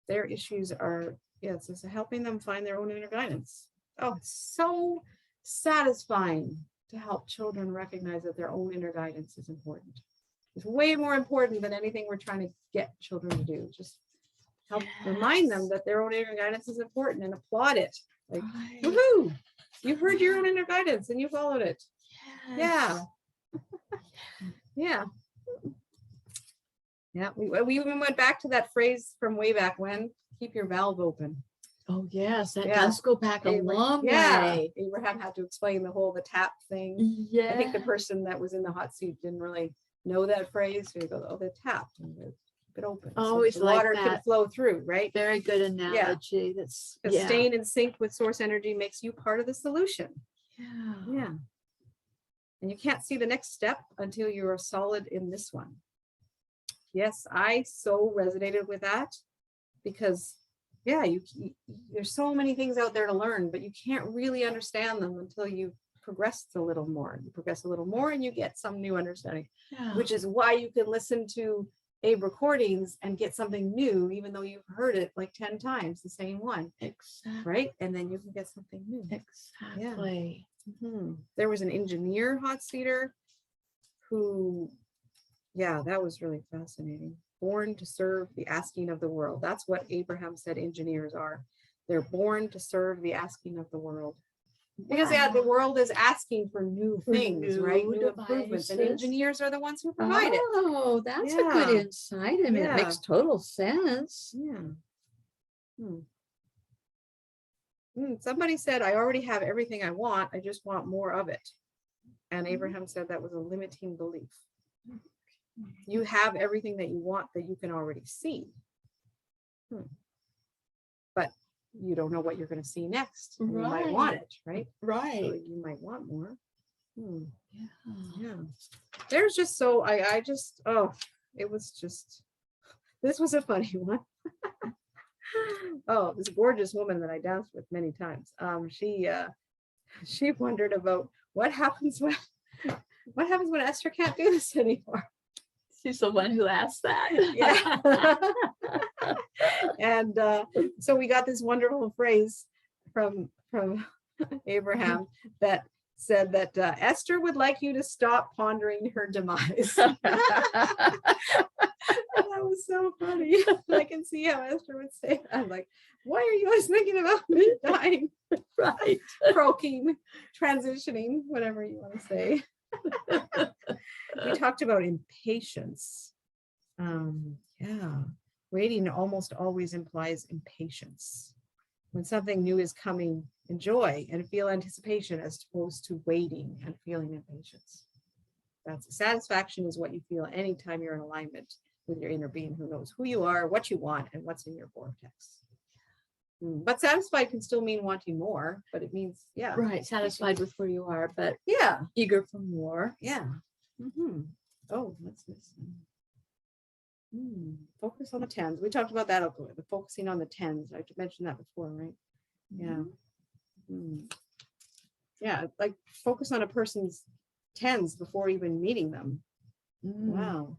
Their issues are, it's helping them find their own inner guidance. Oh, it's so satisfying to help children recognize that their own inner guidance is important. It's way more important than anything we're trying to get children to do. Just help remind them that their own inner guidance is important and applaud it. Like, woohoo! You heard your own inner guidance and you followed it. Yeah. Yeah, we even went back to that phrase from way back when, keep your valve open. Oh yes, that does go back a long way. Abraham had to explain the tap thing. Yeah. I think the person that was in the hot seat didn't really know that phrase. So he goes, oh, they tapped and keep it open. Always so the like water that. Can flow through, right? Very good analogy. That's because staying in sync with source energy makes you part of the solution. Yeah. And you can't see the next step until you are solid in this one. Yes, I so resonated with that because there's so many things out there to learn, but you can't really understand them until you progress a little more. You progress a little more and you get some new understanding, which is why you can listen to Abe recordings and get something new, even though you've heard it like 10 times, the same one, Exactly. right? And then you can get something new. Exactly. There was an engineer hot seater who, yeah, that was really fascinating. Born to serve the asking of the world. That's what Abraham said engineers are. They're born to serve the asking of the world. Because yeah, the world is asking for new things, right? New improvements, and devices. engineers are the ones who provide it. Oh, that's a good Yeah. insight. I mean, it Yeah. makes total sense. Yeah. Somebody said, I already have everything I want. I just want more of it. And Abraham said that was a limiting belief. You have everything that you want that you can already see. But you don't know what you're going to see next. And you might want it, right? Right. So you might want more. Yeah. There's just so I just, oh, it was just, this was a funny one. Oh, this gorgeous woman that I danced with many times. She wondered about what happens when Esther can't do this anymore. She's the one who asked that. Yeah. And so we got this wonderful phrase from Abraham that said that Esther would like you to stop pondering her demise. That was so funny. I can see how Esther would say that. I'm like, why are you always thinking about me dying? Right. Croaking, transitioning, whatever you want to say. We talked about impatience. Yeah. Waiting almost always implies impatience. When something new is coming, enjoy and feel anticipation as opposed to waiting and feeling impatience. That's satisfaction is what you feel anytime you're in alignment with your inner being who knows who you are, what you want, and what's in your vortex. But satisfied can still mean wanting more, but it means, yeah. Right. Satisfied with where you are, but yeah, eager for more. Yeah. Oh, what's this? Focus on the tens. We talked about that, the focusing on the tens. I mentioned that before, right? Yeah. Yeah, like focus on a person's tens before even meeting them. Wow.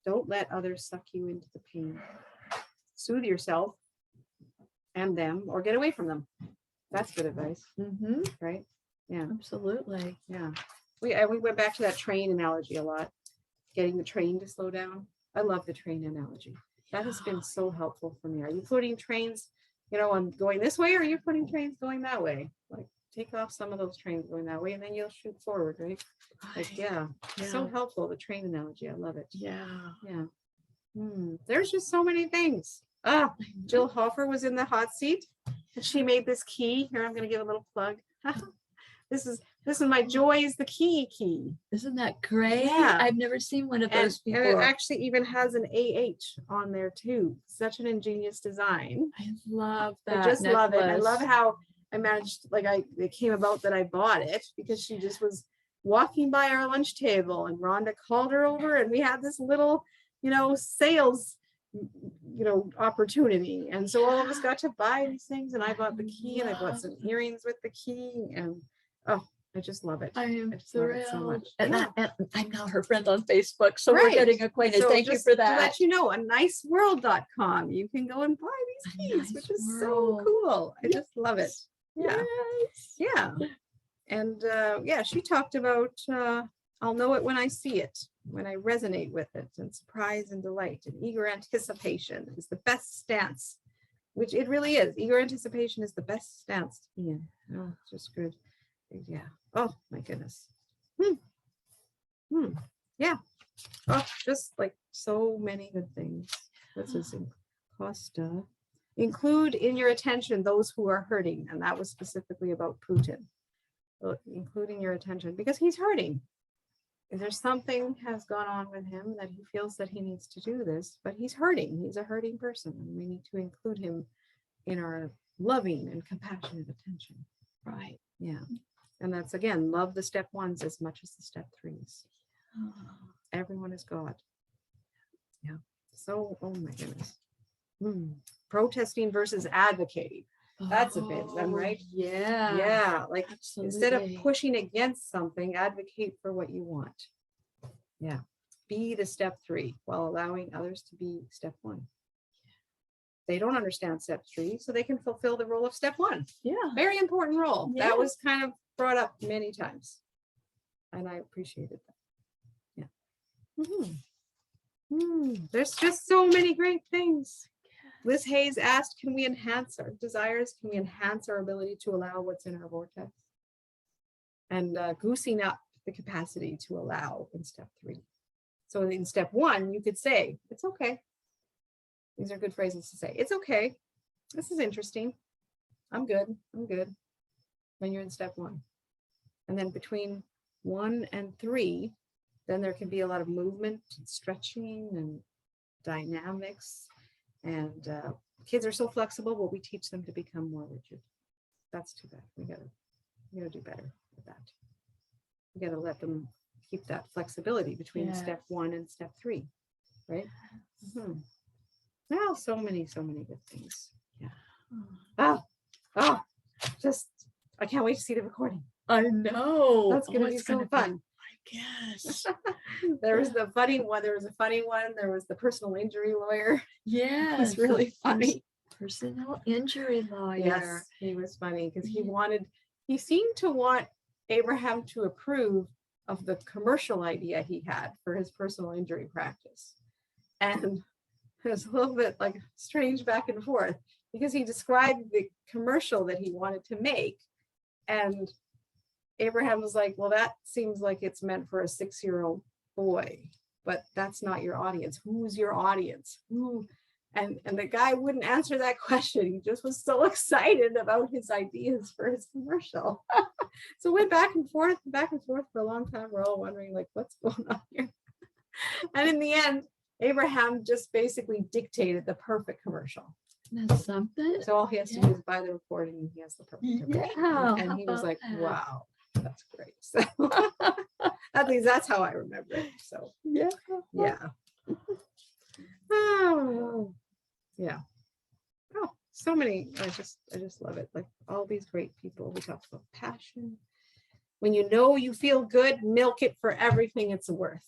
Don't let others suck you into the pain. Soothe yourself and them, or get away from them. That's good advice, right? Yeah, Absolutely. yeah. We went back to that train analogy a lot. Getting the train to slow down. I love the train analogy. That has been so helpful for me. Are you putting trains, on going this way, or are you putting trains going that way? Like take off some of those trains going that way, and then you'll shoot forward, right? Like, yeah. So helpful, the train analogy. I love it. Yeah. There's just so many things. Jill Hoffer was in the hot seat, and she made this key. Here, I'm going to give a little plug. This is my joy is the key. Isn't that great? Yeah. I've never seen one of those before. And it actually even has an AH on there too. Such an ingenious design. I love that. I just love it. I necklace. love how I managed, it came about that I bought it because she just was walking by our lunch table and Rhonda called her over and we had this little, sales, opportunity. And so all of us got to buy these things and I bought the key and I bought some earrings with the key and I just love it. I am just love it so thrilled. much. And, Yeah. and I'm now her friend on Facebook. So we're Right. getting acquainted. So Thank you just for to that. let you know, aniceworld.com. You can go and buy these A keys, nice which is world. so cool. I just love it. Yeah. Yes. Yeah. And she talked about I'll know it when I see it, when I resonate with it, and surprise and delight and eager anticipation is the best stance, which it really is. Eager anticipation is the best stance to be in. Oh, it's just good. Yeah. Oh my goodness. Yeah. Oh, just like so many good things. This is in Costa. Include in your attention those who are hurting, and that was specifically about Putin. Including your attention because he's hurting. Is there something has gone on with him that he feels that he needs to do this, but he's hurting. He's a hurting person, and we need to include him in our loving and compassionate attention. Right. Yeah. And that's again, love the step ones as much as the step threes. Everyone is God. Yeah. So, oh my goodness. Protesting versus advocating. That's a big one, right? Yeah. Yeah, like instead of Absolutely. pushing against something, advocate for what you want. Yeah. Be the step 3 while allowing others to be step 1. They don't understand step 3, so they can fulfill the role of step 1. Yeah. Very important role. Yeah. That was kind of brought up many times. And I appreciated that. Yeah. There's just so many great things. Liz Hayes asked, can we enhance our desires? Can we enhance our ability to allow what's in our vortex? And goosing up the capacity to allow in step 3. So in step 1, you could say, it's okay. These are good phrases to say. It's okay. This is interesting. I'm good. I'm good. When you're in step 1. And then between 1 and 3, then there can be a lot of movement, and stretching, and dynamics. And kids are so flexible, but we teach them to become more rigid. That's too bad. We gotta do better with that. We gotta let them keep that flexibility between step 1 and step 3, right? Now, so many good things. Yeah. Oh, just I can't wait to see the recording. I know. That's gonna be so fun. Yes. There was the funny one. There was a funny one. There was the personal injury lawyer. Yes. It's really funny. Personal injury lawyer. Yes, he was funny because he seemed to want Abraham to approve of the commercial idea he had for his personal injury practice. And it was a little bit like strange back and forth because he described the commercial that he wanted to make. And Abraham was like, well, that seems like it's meant for a 6-year-old boy, but that's not your audience. Who's your audience? Who? And the guy wouldn't answer that question. He just was so excited about his ideas for his commercial. So went back and forth for a long time. We're all wondering, like, what's going on here? And in the end, Abraham just basically dictated the perfect commercial. That's something. So all he has to do is buy the recording and he has the perfect commercial. Yeah, And he was how like, about that? wow, that's great. So at least that's how I remember it. So Yeah. Oh, yeah. Oh, so many. I just love it. Like all these great people. We talked about passion. When you know you feel good, milk it for everything it's worth.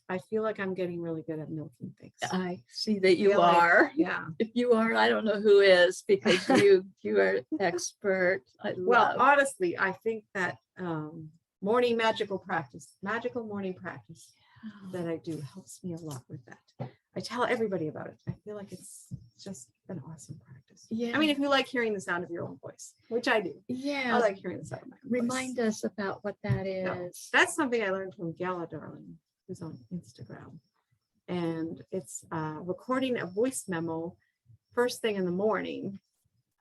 I feel like I'm getting really good at milking things. I see that you Feel like- are. Yeah. If you are, I don't know who is because you are expert. Well, honestly, I think that morning magical morning practice that I do helps me a lot with that. I tell everybody about it. I feel like it's just an awesome practice. Yeah. I mean, if you like hearing the sound of your own voice, which I do. Yeah. I like hearing the sound of my own Remind voice. us about what that No, is. that's something I learned from Gala Darling, who's on Instagram. And it's recording a voice memo first thing in the morning,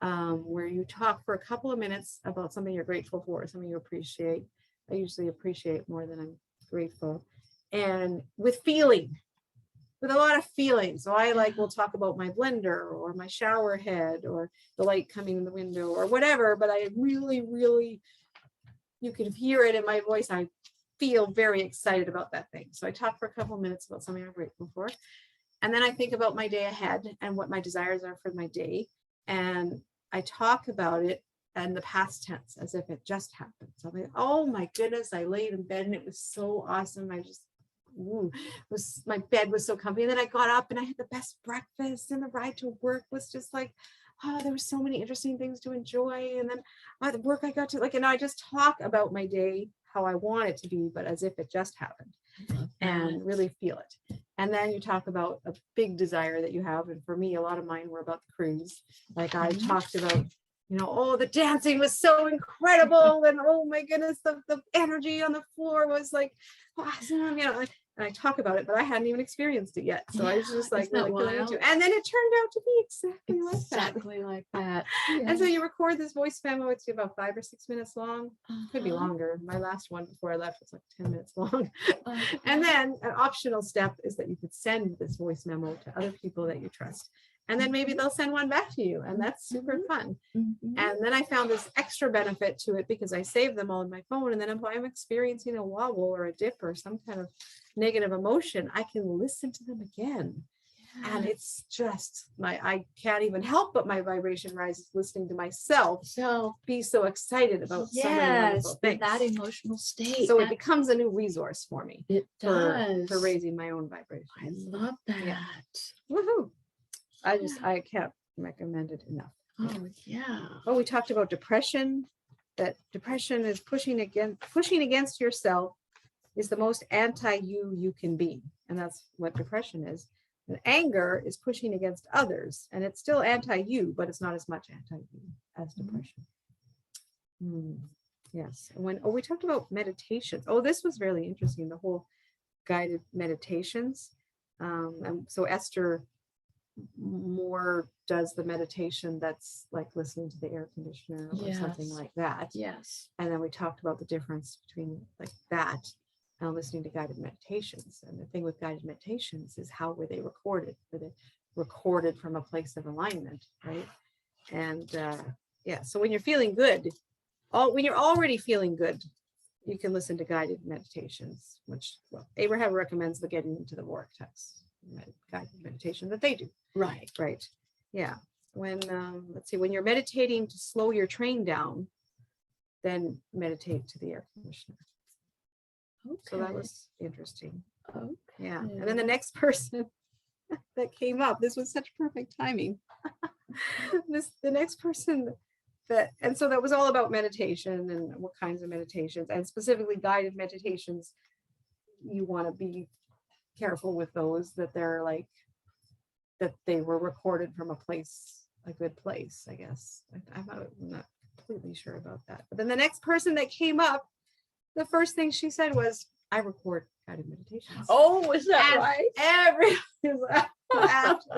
where you talk for a couple of minutes about something you're grateful for, something you appreciate. I usually appreciate more than I'm grateful. And with feeling, with a lot of feeling. So I will talk about my blender or my shower head or the light coming in the window or whatever, but I really, you can hear it in my voice. I feel very excited about that thing. So I talk for a couple of minutes about something I'm grateful for. And then I think about my day ahead and what my desires are for my day. And I talk about it in the past tense as if it just happened. So I'm like, oh my goodness, I laid in bed and it was so awesome. My bed was so comfy. And then I got up and I had the best breakfast and the ride to work was just like, oh, there were so many interesting things to enjoy. And then at work I got to and I just talk about my day, how I want it to be, but as if it just happened and really feel it. And then you talk about a big desire that you have. And for me, a lot of mine were about the cruise. Like I talked about, oh, the dancing was so incredible. And oh my goodness, the energy on the floor was like awesome. And I talk about it, but I hadn't even experienced it yet. So I was just like, really feeling into it. And then it turned out to be exactly like that. Yeah. And so you record this voice memo. It's about 5 or 6 minutes long. Could be longer. My last one before I left was like 10 minutes long. And then an optional step is that you could send this voice memo to other people that you trust. And then maybe they'll send one back to you. And that's super fun. And then I found this extra benefit to it because I save them all in my phone. And then if I'm experiencing a wobble or a dip or some kind of negative emotion, I can listen to them again And it's just I can't even help but my vibration rises listening to myself So be so excited about so many yes, wonderful in things. that emotional state. So it becomes a new resource for me it for does. raising my own vibration. I love that. Yeah. Woohoo. I can't recommend it enough. Oh yeah. Oh, we talked about depression, that depression is pushing against yourself is the most anti-you you can be. And that's what depression is. And anger is pushing against others, and it's still anti-you, but it's not as much anti-you as depression. Yes. And we talked about meditations. Oh, this was really interesting, the whole guided meditations. And so Esther more does the meditation that's like listening to the air conditioner or something Yes. like that. Yes. And then we talked about the difference between like that and listening to guided meditations. And the thing with guided meditations is how were they recorded? Were they recorded from a place of alignment, right? And yeah, so when you're feeling good, when you're already feeling good, you can listen to guided meditations, which Abraham recommends the getting into the vortex guided meditation that they do. Right. Right. Yeah. When let's see, when you're meditating to slow your train down, then meditate to the air conditioner. Okay. So that was interesting. Okay. Yeah. And then the next person that came up, this was such perfect timing. The next person and so that was all about meditation and what kinds of meditations, and specifically guided meditations. You want to be careful with those that they're like that they were recorded from a good place, I guess. I'm not completely sure about that. But then the next person that came up, the first thing she said was, I record guided meditations. Oh, is that And right? Everybody laughed.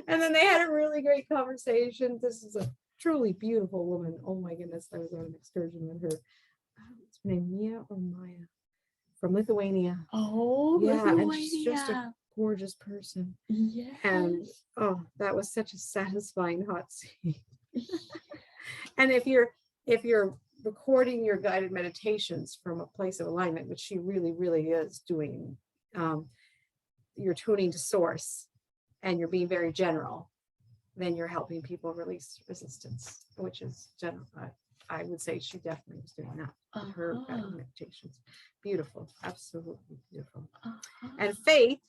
And then they had a really great conversation. This is a truly beautiful woman. Oh my goodness, I was on an excursion with her. What's her name, Mia or Maya? From Lithuania. Oh, yeah, Lithuania. and she's just a gorgeous person. Yeah. And oh, that was such a satisfying hot seat. And if you're recording your guided meditations from a place of alignment, which she really, really is doing, you're tuning to source and you're being very general, then you're helping people release resistance, which is general. I would say she definitely was doing that. Her guided meditations. Beautiful, absolutely beautiful. And faith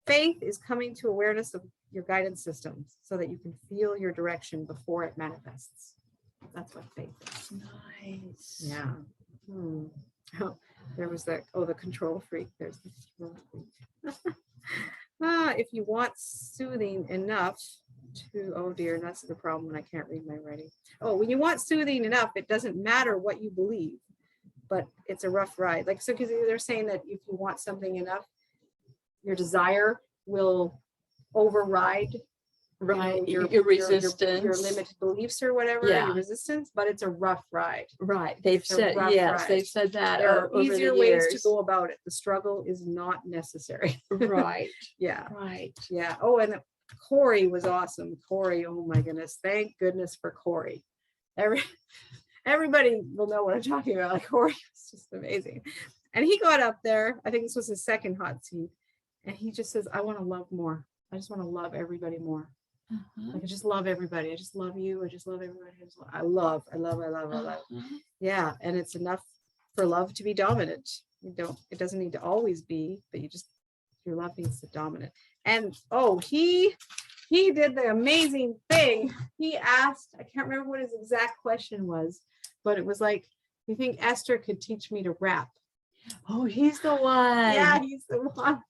is coming to awareness of your guidance systems so that you can feel your direction before it manifests. That's what faith is. Nice. Yeah. Oh, there was the control freak. There's the control freak. If you want soothing enough to, oh dear, that's the problem when I can't read my writing. Oh, when you want soothing enough, it doesn't matter what you believe, but it's a rough ride. Like, so because they're saying that if you want something enough, your desire will override your resistance, your limited beliefs or whatever, your resistance, but it's a rough ride. Right. They've said, yes, ride. They've said that. There are easier ways to go about it. The struggle is not necessary. Right. Yeah. Right. Yeah. Oh, and Corey was awesome. Corey, oh my goodness. Thank goodness for Corey. Everybody will know what I'm talking about. Like, Corey was just amazing. And he got up there, I think this was his second hot seat, and he just says, I want to love more. I just want to love everybody more. Like, I just love everybody. I just love you. I just love everybody. I love. Yeah. And it's enough for love to be dominant. It doesn't need to always be, but your love needs to dominate. And he did the amazing thing. He asked, I can't remember what his exact question was, but it was like, you think Esther could teach me to rap? Oh, he's the one. Yeah, he's the one.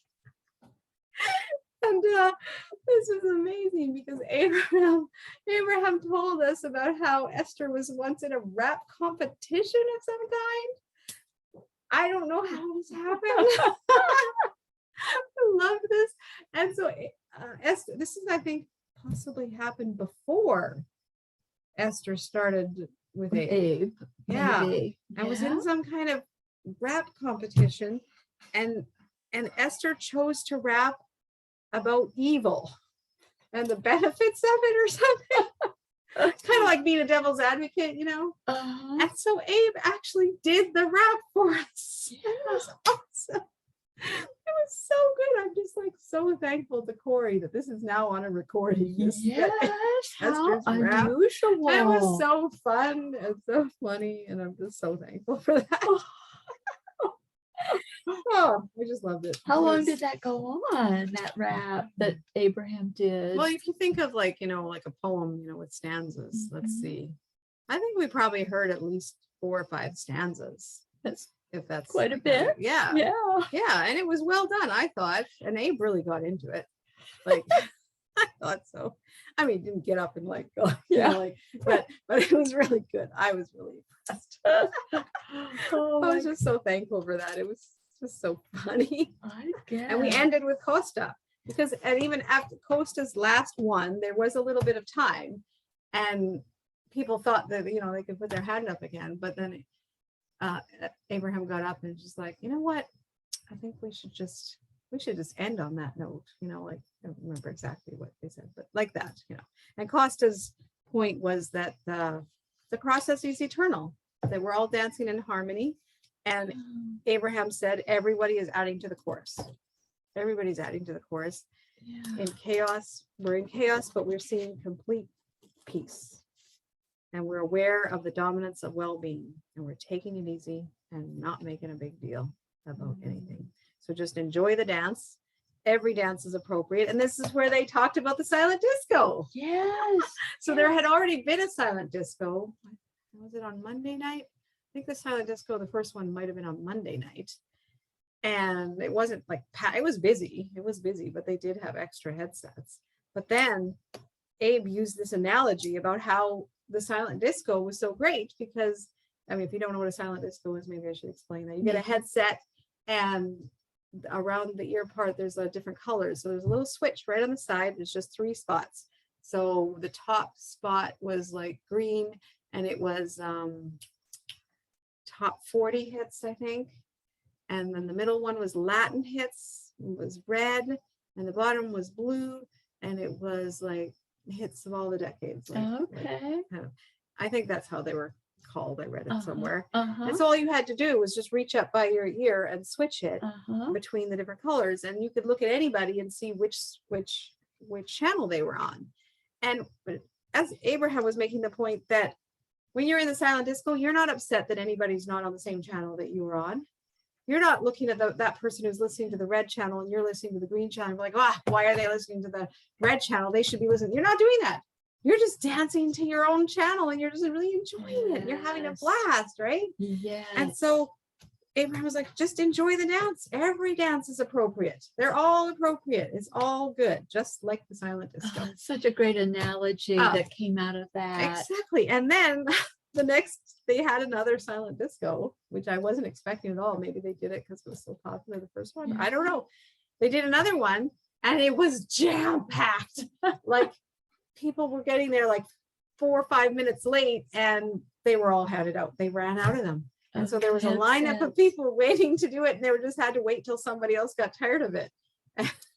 And this is amazing because Abraham told us about how Esther was once in a rap competition of some kind. I don't know how this happened. I love this. And so Esther, this is, I think, possibly happened before Esther started with Abe. Yeah. Maybe. I was in some kind of rap competition, and Esther chose to rap about evil and the benefits of it or something. Kind of like being a devil's advocate, And so Abe actually did the rap for us. It was awesome. It was so good. I'm just like so thankful to Corey that this is now on a recording. Yes, how Esther's rap. unusual. It was so fun and so funny, and I'm just so thankful for that. Oh, I just loved it. How It long was- did that go on, that rap that Abraham did? Well, if you think of like, like a poem, with stanzas, let's see. I think we probably heard at least 4 or 5 stanzas. If that's Quite a like bit. Yeah. Yeah. Yeah. And it was well done, I thought. And Abe really got into it. Like, I thought so. I mean, didn't get up and like go, but it was really good. I was really impressed. Oh, I was just so thankful for that. It was just so funny. I guess. And we ended with Costa and even after Costa's last one, there was a little bit of time and people thought that, they could put their hand up again, but then Abraham got up and just like, you know what? I think we should just end on that note, like I don't remember exactly what they said, but like that, And Costa's point was that the process is eternal, that we're all dancing in harmony. And Abraham said, everybody is adding to the chorus. Everybody's adding to the chorus. Yeah. In chaos, we're in chaos, but we're seeing complete peace. And we're aware of the dominance of well-being. And we're taking it easy and not making a big deal about anything. So just enjoy the dance. Every dance is appropriate. And this is where they talked about the silent disco. Yes. So there had already been a silent disco. Was it on Monday night? I think the silent disco, the first one might have been on Monday night. And it wasn't like, it was busy. It was busy, but they did have extra headsets. But then Abe used this analogy about how the silent disco was so great because, if you don't know what a silent disco is, maybe I should explain that. You get a headset and around the ear part, there's different colors. So there's a little switch right on the side. There's just 3 spots. So the top spot was like green and it was top 40 hits, I think. And then the middle one was Latin hits, it was red, and the bottom was blue, and it was like hits of all the decades. I think that's how they were called. I read it somewhere. And so all you had to do was just reach up by your ear and switch it between the different colors, and you could look at anybody and see which channel they were on. And as Abraham was making the point that when you're in the silent disco, you're not upset that anybody's not on the same channel that you were on. You're not looking at that person who's listening to the red channel and you're listening to the green channel. You're like, why are they listening to the red channel? They should be listening. You're not doing that. You're just dancing to your own channel and you're just really enjoying it. You're having a blast, right? Yeah. And so Abraham was like, just enjoy the dance. Every dance is appropriate. They're all appropriate. It's all good, just like the silent disco. Such a great analogy that came out of that. Exactly. And then they had another silent disco, which I wasn't expecting at all. Maybe they did it because it was so popular, the first one. I don't know. They did another one and it was jam-packed. Like people were getting there like 4 or 5 minutes late and they were all handed out. They ran out of them. And so there was a lineup of people waiting to do it, and they just had to wait till somebody else got tired of it.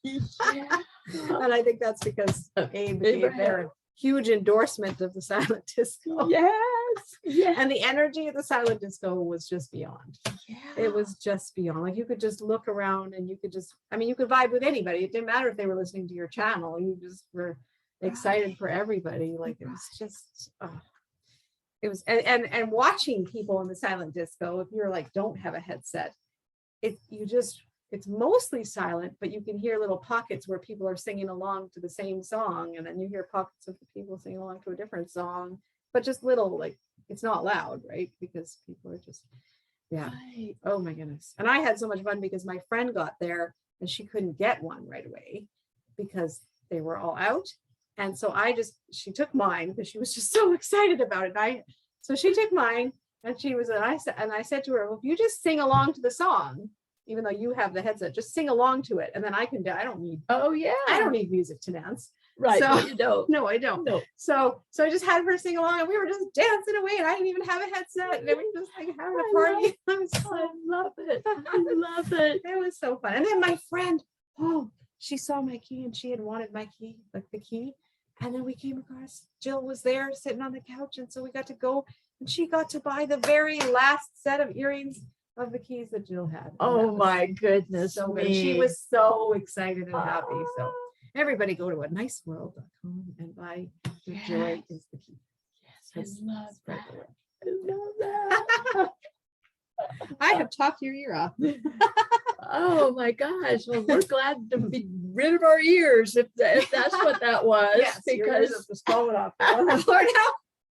Yeah. And I think that's because Abe gave their huge endorsement of the silent disco. Yes. Yeah. And the energy of the silent disco was just beyond. Yeah. It was just beyond. Like you could just look around and you could you could vibe with anybody. It didn't matter if they were listening to your channel. You just were excited for everybody. Like it was just it was and watching people in the silent disco, if you're like don't have a headset, it's mostly silent, but you can hear little pockets where people are singing along to the same song, and then you hear pockets of the people singing along to a different song, but just little, like it's not loud, right? Because people are just Right. Oh my goodness. And I had so much fun because my friend got there and she couldn't get one right away because they were all out. And so she took mine because she was just so excited about it. So she took mine and I said to her, well, if you just sing along to the song, even though you have the headset, just sing along to it. And then I don't need music to dance. Right. So, No, you don't. No, I don't. No. So I just had her sing along and we were just dancing away and I didn't even have a headset and we were just like having a party. I love it. I love it. It was so fun. And then my friend, she saw my key and she had wanted my key, like the key. And then we came across, Jill was there sitting on the couch. And so we got to go and she got to buy the very last set of earrings of the keys that Jill had. And Oh that was my goodness so good. me. She was so excited and happy. So Oh, everybody go to a niceworld.com and buy Your Joy yes. is the Key. Yes, I love Spread that. the word. I love that. I have talked your ear off. Oh my gosh. Well, we're glad to be rid of our ears if that's what that was. Yes, your ears because have just fallen off. They're on the floor now.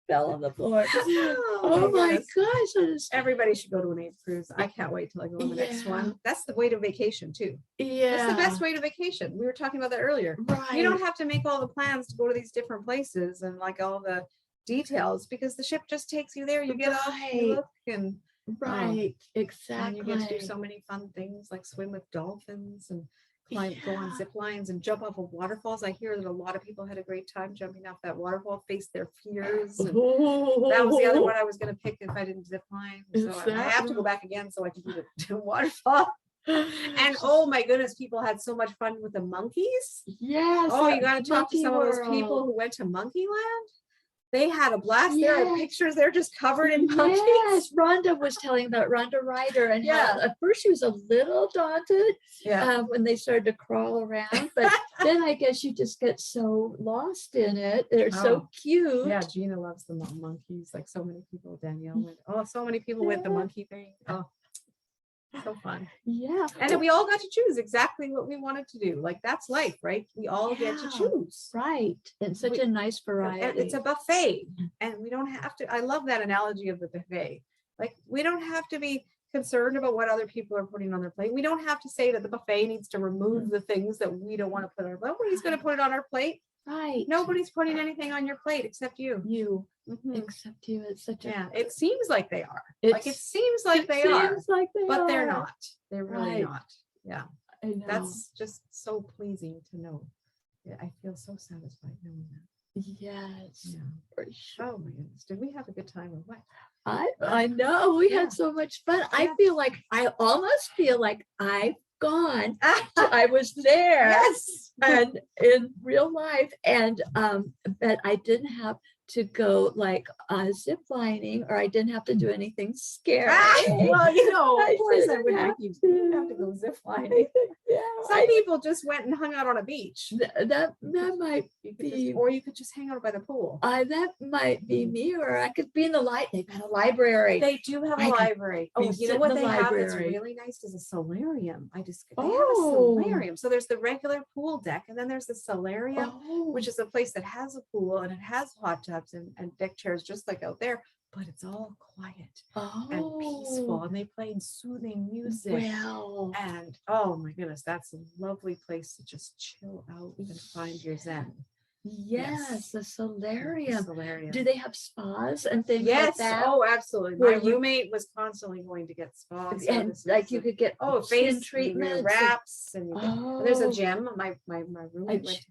fell on the floor. Oh Oh my goodness. gosh. That is, Everybody should go to an Abe cruise. I can't wait till I go on the next Yeah. one. That's the way to vacation too. yeah. That's the best way to vacation. We were talking about that earlier. Right. You don't have to make all the plans to go to these different places and like all the details because the ship just takes you there. You get off, you Right. look, and Right. and Exactly. you get to do so many fun things like swim with dolphins and climb, go on Yeah. zip lines and jump off of waterfalls. I hear that a lot of people had a great time jumping off that waterfall, face their fears. And that was the other one I was going to pick if I didn't zip line. Is So I that have to go back again so I can do the waterfall. And oh my goodness, people had so much fun with the monkeys. Yes. Oh, you that got to talk to monkey some of those people world. who went to Monkeyland. They had a blast. There are Yes. pictures. They're just covered in monkeys. Yes, Rhonda was telling about Rhonda Ryder and Yeah. how at first she was a little daunted Yeah. when they started to crawl around, but then I guess you just get so lost in it. They're so Oh, cute. Yeah, Gina loves the monkeys. Like so many people. Danielle went. Oh, so many people went the Yeah. monkey thing. Oh, so fun. Yeah. And then we all got to choose exactly what we wanted to do. Like that's life, right? We all get to Yeah. choose. Right. And such a nice variety. And it's a buffet, and we don't have to. I love that analogy of the buffet. Like we don't have to be concerned about what other people are putting on their plate. We don't have to say that the buffet needs to remove the things that we don't want to put on our plate. Nobody's going to put it on our plate. Right. Nobody's putting anything on your plate except you. You, Mhm. except you. It's such Yeah, a. it seems like they are. Like it It's- seems like it they are, seems like they but they're are. not. They're really Right. not. Yeah, I know. that's just so pleasing to know. Yeah, I feel so satisfied knowing that. Yes. Yeah. For sure. Oh my goodness, did we have a good time or what? I know we Yeah. had so much fun. Yeah. I feel like I almost feel like I've gone. I was there Yes. and in real life, and but I didn't have to go like zip lining, or I didn't have to do anything scary. Well, you know, I of course I didn't wouldn't have make you. You don't have to go zip lining. Yeah, Some people just went and hung out on a beach. that might You could be- just, or you could just hang out by the pool. that might be me, or I could be in the light. They've got a library. They do have I a could library. Oh, be you sit know in what the they have that's library. really nice is a solarium. They have Oh. a solarium. So there's the regular pool deck, and then there's the solarium, Oh, which is a place that has a pool and it has hot tubs and deck chairs just like out there, but it's all quiet and peaceful, and they play soothing music. Well, And oh my goodness, that's a lovely place to just chill out and find your zen. yes, the The solarium. solarium. Do they have spas and things like Yes. that? Oh, absolutely. Where My you- roommate was constantly going to get spa and services like you and- could get oh, skin face treatments and- wraps, and, and there's a Oh. gym. My roommate went gy-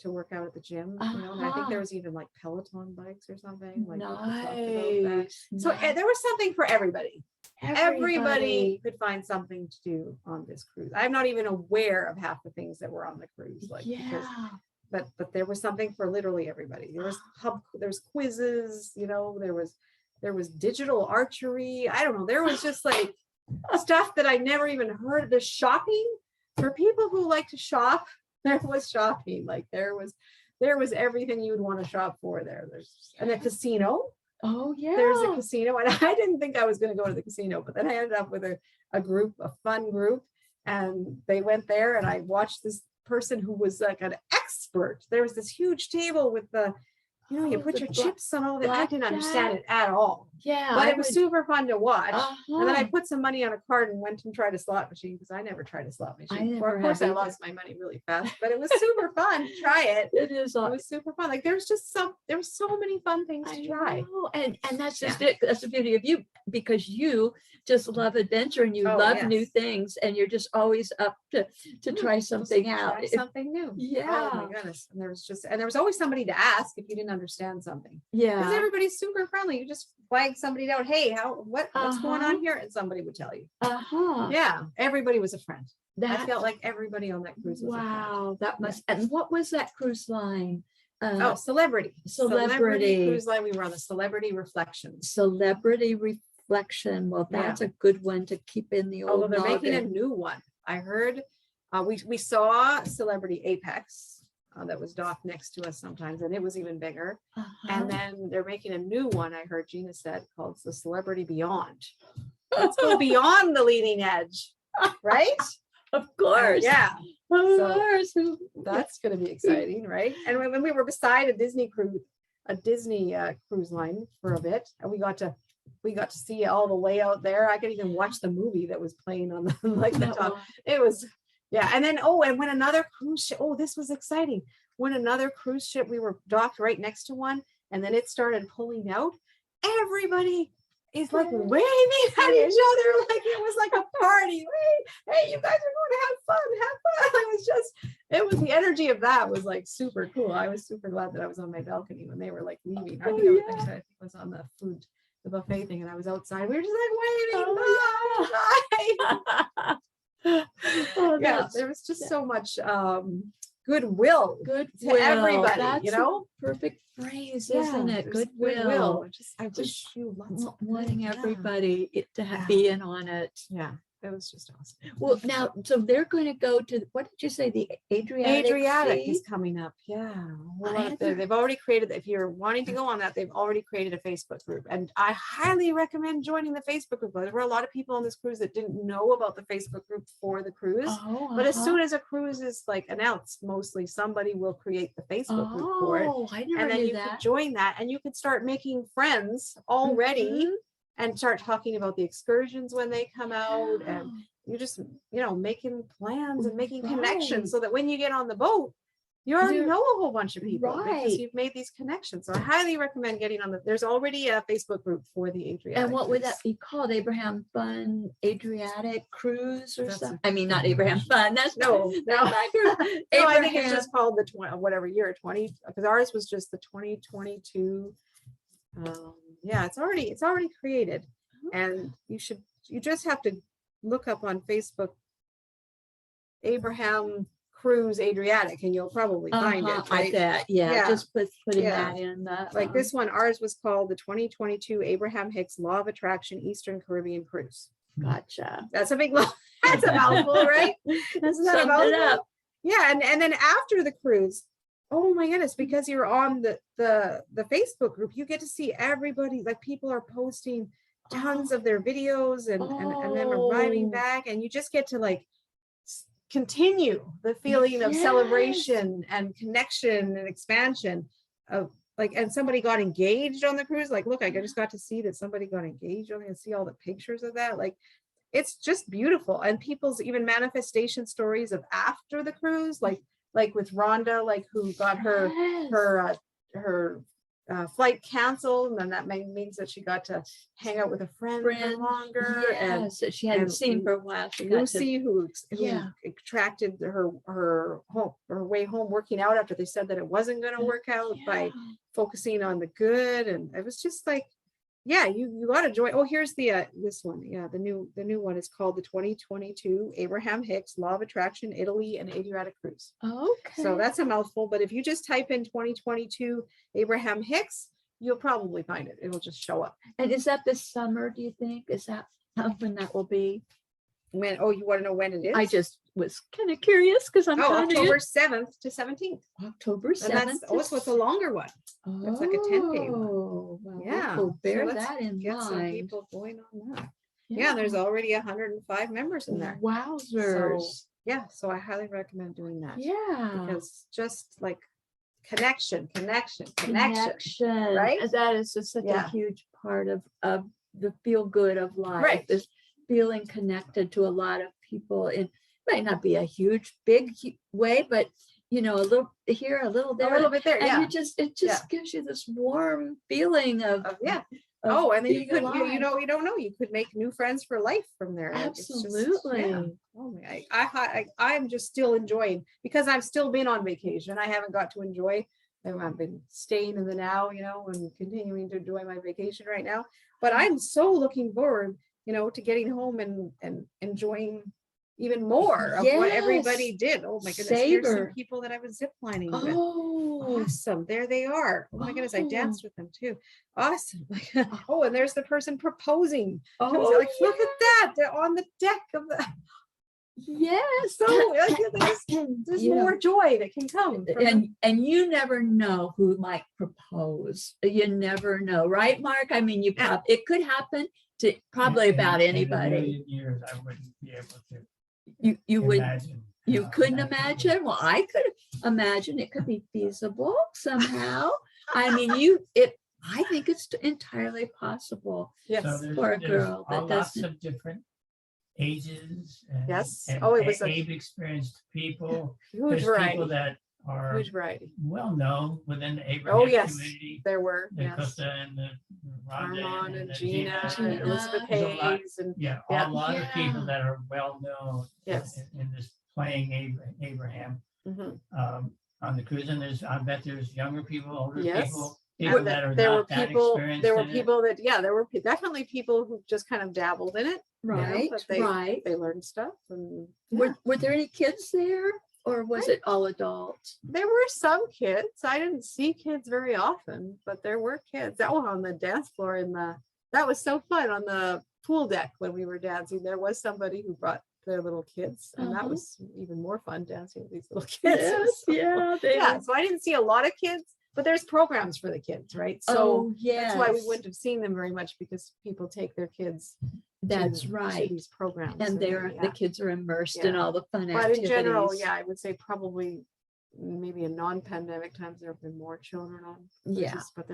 to work out at the gym. You know, and I think Uh-huh. there was even like Peloton bikes or something. Like we talked about that. Nice. So there was something for everybody. Everybody Everybody. could find something to do on this cruise. I'm not even aware of half the things that were on the cruise. Like because Yeah. but there was something for literally everybody. There's quizzes, you know, there was digital archery. I don't know. There was just like stuff that I never even heard. The shopping for people who like to shop, there was shopping. Like there was everything you would want to shop for there. And a casino. Oh yeah. There's a casino, and I didn't think I was going to go to the casino, but then I ended up with a group, a fun group, and they went there, and I watched this person who was like an expert. There was this huge table with you Oh, put the your chips on all that. I didn't understand blackjack. it at all, Yeah. but I it was would- super fun to watch. And then I Uh-huh. put some money on a card and went and tried a slot machine because I never tried a slot machine before. never Of course, have I either. lost my money really fast, but it was super fun to try it. It is. It was super fun. Like there was so many fun things I to try. know. And that's just it. That's the beauty of you, because you just love adventure and you Oh, love new yes. things, and you're just always up to try Just something out. try If- something new. Oh Yeah. my goodness. And there was always somebody to ask if you didn't understand something. Yeah. Because everybody's super friendly. You just flag somebody down. Hey, what's going Uh-huh. on here? And somebody would tell you. Uh-huh. Yeah. Everybody was a friend. I That, felt like everybody on that cruise was a friend. wow, that must, and what was that cruise line? Oh, Celebrity. Celebrity. Cruise line. We were on the Celebrity Reflections. Celebrity reflection. Well, Yeah. that's a good one to keep in the Although old they're making a noggin. new one. I heard, we saw Celebrity Apex that was docked next to us sometimes, and it was even bigger. Uh-huh. And then they're making a new one, I heard Gina said, called the Celebrity Beyond. Let's go beyond the leading edge, right? Of course. Yeah, Of So, course. that's going to be exciting, right? And when we were beside a Disney cruise line for a bit, and we got to see all the layout there. I could even watch the movie that was playing on the like the That top. one. It was, yeah. And then and when another cruise ship, this was exciting. When another cruise ship, we were docked right next to one, and then it started pulling out. Everybody is like waving at each other, like it was like a party. Hey, you guys are going to have fun. It was the energy of that was like super cool. I was super glad that I was on my balcony when they were like leaving. I think I was on the buffet thing, and I was outside. We were just like waving. Bye. Oh, Yeah, there was just so much goodwill to everybody, That's you know. a perfect phrase, isn't it? there's Goodwill. I wish you lots of Wanting good, everybody to Yeah. be in on it. Yeah, it was just awesome. Well, now, so they're going to go to, what did you say, the Adriatic Is Sea? coming up. Yeah. I had to- They've already created, if you're wanting to go on that, they've already created a Facebook group. And I highly recommend joining the Facebook group. There were a lot of people on this cruise that didn't know about the Facebook group for the cruise. Oh, But as uh-huh. soon as a cruise is like announced, mostly somebody will create the Facebook group for it. Oh, I never And then knew you that. could join that, and you could start making friends already Mhm. and start talking about the excursions when they come out. And Wow. you just, making plans and making connections Right. so that when you get on the boat, you already You're- know a whole bunch of people Right. because you've made these connections. So I highly recommend getting on there's already a Facebook group for the Adriatic. And what would that cruise. be called? Abraham Fun Adriatic Cruise or That's something? I mean, not Abraham Fun. That's No, not no. my group. No, I think it's Abraham- just called the 20, whatever year 20, because ours was just the 2022. Yeah, it's already created, and you just have to look up on Facebook Abraham Cruise Adriatic, and you'll probably find Uh-huh, it. I Right? bet. Yeah, Yeah. just putting Yeah. that in the Like this one, ours was called the 2022 Abraham Hicks Law of Attraction Eastern Caribbean Cruise. Gotcha. That's a big that's a mouthful, right? Isn't that a Summed it mouthful? up. Yeah, and then after the cruise, oh my goodness, because you're on the Facebook group, you get to see everybody. Like people are posting tons of their videos and them arriving Oh. back, and you just get to like continue the feeling of Yes. celebration and connection and expansion of like, and somebody got engaged on the cruise. Like, look, I just got to see that somebody got engaged on it and see all the pictures of that. Like, it's just beautiful. And people's even manifestation stories of after the cruise, like with Rhonda, like who got her Yes. her flight canceled, and then that means that she got to hang out with a friend for Friend, longer. And Yes, that she hadn't and seen for a while. She got to, Lucy, who Yeah. attracted her way home working out after they said that it wasn't going to work out by Yeah. focusing on the good. And it was just like, yeah, you got to join. Oh, here's the this one. Yeah, the new one is called the 2022 Abraham Hicks Law of Attraction Italy and Adriatic Cruise. Okay. So that's a mouthful, but if you just type in 2022 Abraham Hicks, you'll probably find it. It'll just show up. And is that this summer, do you think? Is that when that will be? When you want to know when it is? I just was kind of curious because I'm kind October of 7th to 17th. October And 7th. that's so it's a longer one. It's like a 10-day one. Oh, well, Yeah. we'll So bear let's that in Get some mind. people going on that. Yeah, there's already 105 members in there. Wowzers. Yeah, so I highly recommend doing that. Yeah. Because just like connection, Connection. right? That is just such a Yeah. huge part of the feel good of life. Right. This feeling connected to a lot of people. It might not be a huge, big way, but a little here, a little there. A little bit there, And yeah. it just gives you this warm feeling of Yeah. of Oh, and then you being could, alive. you don't know, you could make new friends for life from there. Like, it's just- Absolutely. yeah. Oh my, I'm just still enjoying because I've still been on vacation. I haven't got to enjoy. I've been staying in the now, and continuing to enjoy my vacation right now. But I'm so looking forward, to getting home and enjoying even more of what Yes. everybody did. Oh my goodness, here's some Savor. people that I was ziplining with. Oh, Awesome. There they are. Oh my goodness. I Oh. danced with them too. Awesome. Oh, and there's the person proposing. I was Oh, like, look at that. They're on the deck of the. yes. So like, there's You know, more joy that can come. From and you never know who might propose. You never know, right, Mark? I mean, it could happen to probably about In a anybody. million years, I wouldn't be able to You would. imagine. You couldn't that could be- imagine? Well, I could imagine it could be feasible somehow. I mean, I think it's entirely possible yes. So there's, for a there's girl that lots doesn't. of different ages. And, Yes. And Oh, it was a Abe experienced people. huge There's variety. people that are Huge variety. well known within the Abraham Oh yes, community. there were. The Yes. Costa and the Rhonda Armand and the Gina and Gina. Elizabeth There's a lot- Hayes and Yeah, Yeah. a lot of people Yeah. that are well known Yes. in this playing Abraham mhm. on the cruise. And I bet there's younger people, older Yes. people, And people that are there were not that people. experienced. There were in it. people that there were definitely people who just kind of dabbled in it. Right, but right. They learned stuff and Were there any kids there, or was it all adults? there were some kids. I didn't see kids very often, but there were kids. Oh, on the dance floor that was so fun on the pool deck when we were dancing. There was somebody who brought their little kids, and that Uh-huh. was even more fun dancing with these little kids. Yes, So, yeah, yeah. So I didn't see a lot of kids, but there's programs for the kids, right? So Oh, yes. that's why we wouldn't have seen them very much because people take their kids. That's to right. these programs, And the kids are immersed in Yeah. all the fun But activities. in general, yeah, I would say probably maybe in non-pandemic times there have been more children on Yeah. cruises, but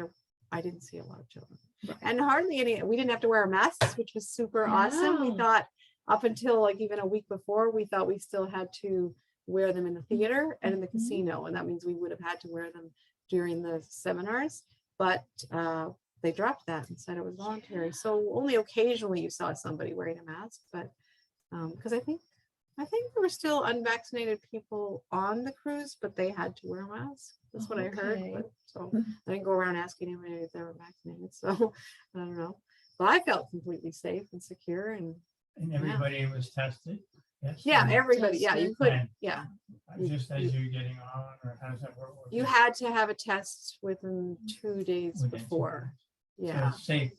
I didn't see a lot of children. Right. And hardly any. We didn't have to wear masks, which was super awesome. We Yeah. thought up until like even a week before, we thought we still had to wear them in the theater and in the Mhm. casino, and that means we would have had to wear them during the seminars. But they dropped that and said it was voluntary. So only occasionally you saw somebody wearing a mask, but because I think there were still unvaccinated people on the cruise, but they had to wear a mask. That's what I heard. Okay. But, so Mhm. I didn't go around asking anybody if they were vaccinated. So I don't know. But I felt completely safe and secure. And everybody was tested. Yes. yeah, and everybody. Yeah, you could. And Yeah, just as you're getting on, or how does that work? you had to have a test within 2 days Within 2 before. days. So Yeah. it's safe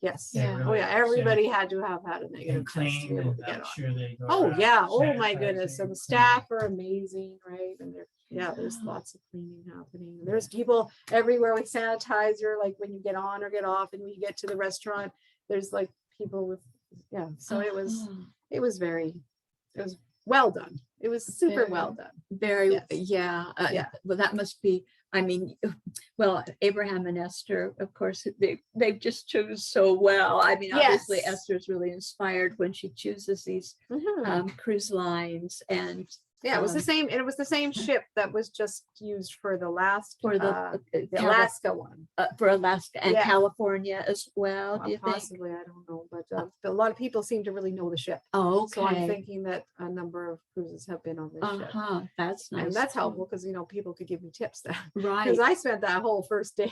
Yes. Yeah. Oh yeah. Everybody had to have had a and negative test to clean, be able and to get I'm on. sure they go. Oh around yeah. Oh my goodness. sanitizing, And the staff are amazing, right? And there's lots of cleaning happening. There's people everywhere with sanitizer, like when you get on or get off, and when you get to the restaurant, there's like people with So it was well done. It was super well done. Very, Yes. yeah. Yeah. Well, that must be, I mean, well, Abraham and Esther, of course, they've just chosen so well. I mean, obviously Yes. Esther's really inspired when she chooses these Mhm. cruise lines, and Yeah, it was the same. And it was the same ship that was just used for the last for the Alaska one. for Alaska and Yeah. California as well. Do you think? Possibly, I don't know, but a lot of people seem to really know the ship. Oh, So I'm okay. thinking that a number of cruises have been on this ship. That's nice. And that's too. helpful because people could give me tips then. Right. Because I spent that whole first day,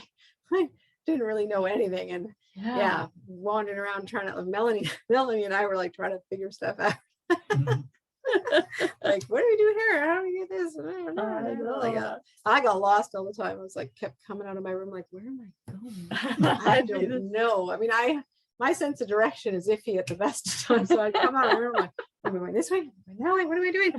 I didn't really know anything, and wandering around trying to. Melanie and I were like trying to figure stuff out. Mhm. Like, what do we do here? How do we get this? I got lost all the time. I was like, kept coming out of my room, like, where am I going? I don't know. I mean, my sense of direction is iffy at the best of times. So I come out of the room like, am I going this way? No, what am I doing?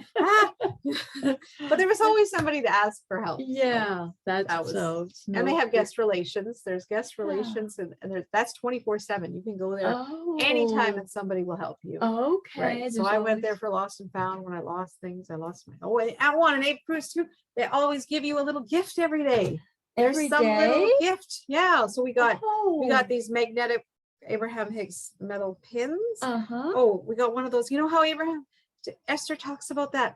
But there was always somebody to ask for help. Yeah, that that's was- so. And they have guest relations. There's guest relations, and that's 24/7. You can go there anytime and somebody will help you. Okay. Right. So there's I went always- there for Lost and Found. When I lost things, I lost my. Oh, and I want an Abe cruise too. They always give you a little gift every day. There's every some little day. gift. Yeah. So we got Oh. these magnetic Abraham Hicks metal pins. Uh-huh. Oh, we got one of those. You know how Esther talks about that.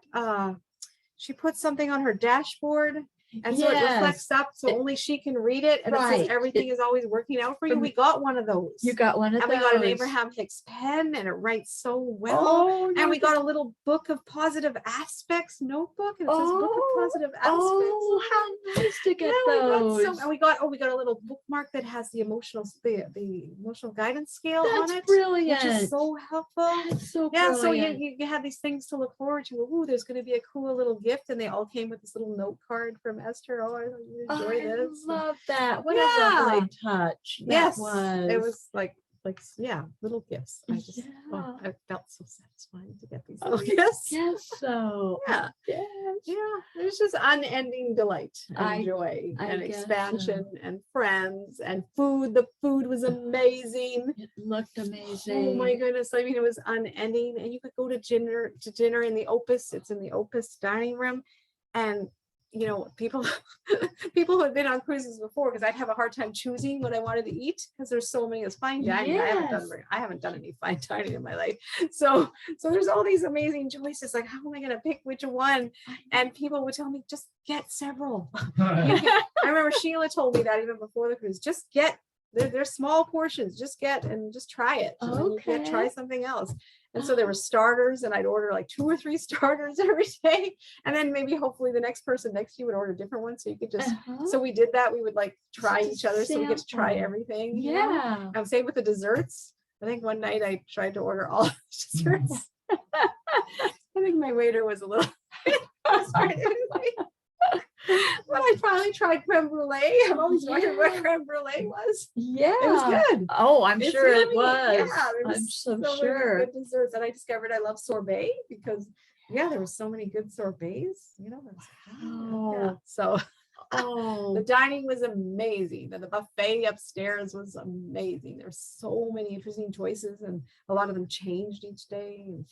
She puts something on her dashboard, and so it reflects up, so only she can read it, and it says Right. everything is always working out for you. From- We got one of those. You got one of and those. we got an Abraham Hicks pen, and it writes so well. Oh, And we got a little book of positive aspects notebook, and it says book of positive aspects. Oh, how nice to get Yeah, those. and we got a little bookmark that has the emotional guidance scale on That's it, brilliant. which is so helpful. That's so Yeah, so brilliant. you had these things to look forward to. Ooh, there's going to be a cool little gift, and they all came with this little note card from asked her, oh, I really Oh, enjoy I this. love that. What Yeah. a lovely touch. That Yes, was. it was like, yeah, little gifts. I just, Yeah. I felt so satisfying to get these Oh, little I gifts. guess so. Yeah. Yes. Yeah, there's just unending delight I- and joy I and guess expansion and friends and food. The food was amazing. It looked amazing. Oh my goodness. I mean, it was unending. And you could go to dinner in the Opus. It's in the Opus dining room. And you know, people people who have been on cruises before, because I'd have a hard time choosing what I wanted to eat because there's so many. It's fine dining. Yes. I haven't done any fine dining in my life. So there's all these amazing choices. Like, how am I going to pick which one? And people would tell me, just get several. I remember Sheila told me that even before the cruise. Just get, they're small portions. Just get and just try it. And then you can try Okay. something else. And so there were starters, and I'd order like 2 or 3 starters every day. And then maybe hopefully the next person next to you would order a different one. So you could just, so we did that. We would like try Just each other. So we get to try sample. everything. You know? Yeah. And same with the desserts. I think one night I tried to order all the desserts. I think my waiter was a little but I finally tried creme brulee. I've always wondered what creme brulee was. Yeah. It was good. Oh, I'm It's sure it really- was. Yeah, there was I'm so many sure. good desserts, and I discovered I love sorbet because there were so many good sorbets. You know, Wow. so Oh, the dining was amazing, and the buffet upstairs was amazing. There's so many interesting choices, and a lot of them changed each day. And,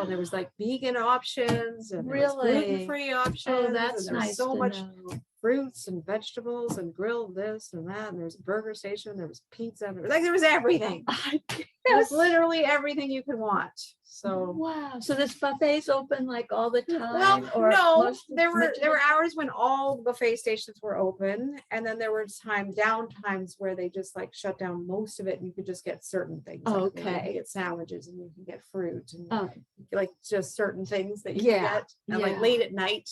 there was like vegan options and there was Really? gluten-free options. oh, that's and there was nice so to much know. fruits and vegetables and grilled this and that. And there was a burger station, there was pizza, there was everything. I It was guess. literally everything you could want. So Wow. So this buffet's open like all the time? well, or no, most- there much of were it? hours when all the buffet stations were open, and then there were down times where they just like shut down most of it, and you could just get certain things. Like, you know, you Okay. could get sandwiches, and you can get fruit, and Oh, like just certain things that you Yeah, can get, and like yeah. late at night.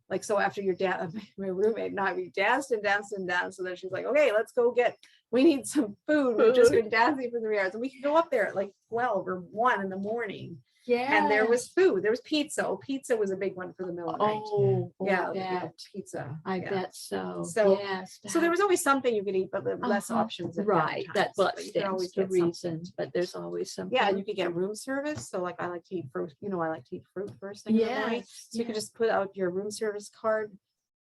Like, so after your dad, my roommate and I, we danced and danced and danced. So then she's like, okay, let's go we need some food. We've just been dancing for 3 hours. And we could go up there at like 12 or 1 in the morning. yeah. And there was food. There was pizza. Oh, pizza was a big one for the middle of the night. Oh, Yeah, I bet. pizza. I yeah. bet so. So- Yes. So there was always something you could eat, but less Uh-huh. options. At Right. different That times, what but you could always stands to get reason, something. but there's always something. Yeah, and you could get room service. So like I like to eat fruit. You know, I like to eat fruit first thing in the morning. Yes. So you could just put out your room service card,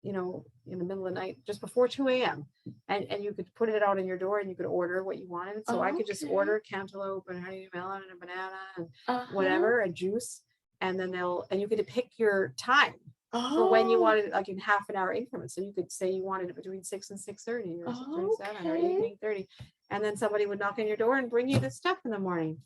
you know, in the middle of the night, just before 2 a.m. And you could put it out in your door, and you could order what you wanted. So I could just Okay. order cantaloupe and honeymelon and a banana and Uh-huh. whatever, a juice. And then you could pick your time for when you Oh, wanted it, like in half an hour increments. So you could say you wanted it between 6 and 6:30 or between 7 or 8 and Okay. 8:30. And then somebody would knock on your door and bring you the stuff in the morning.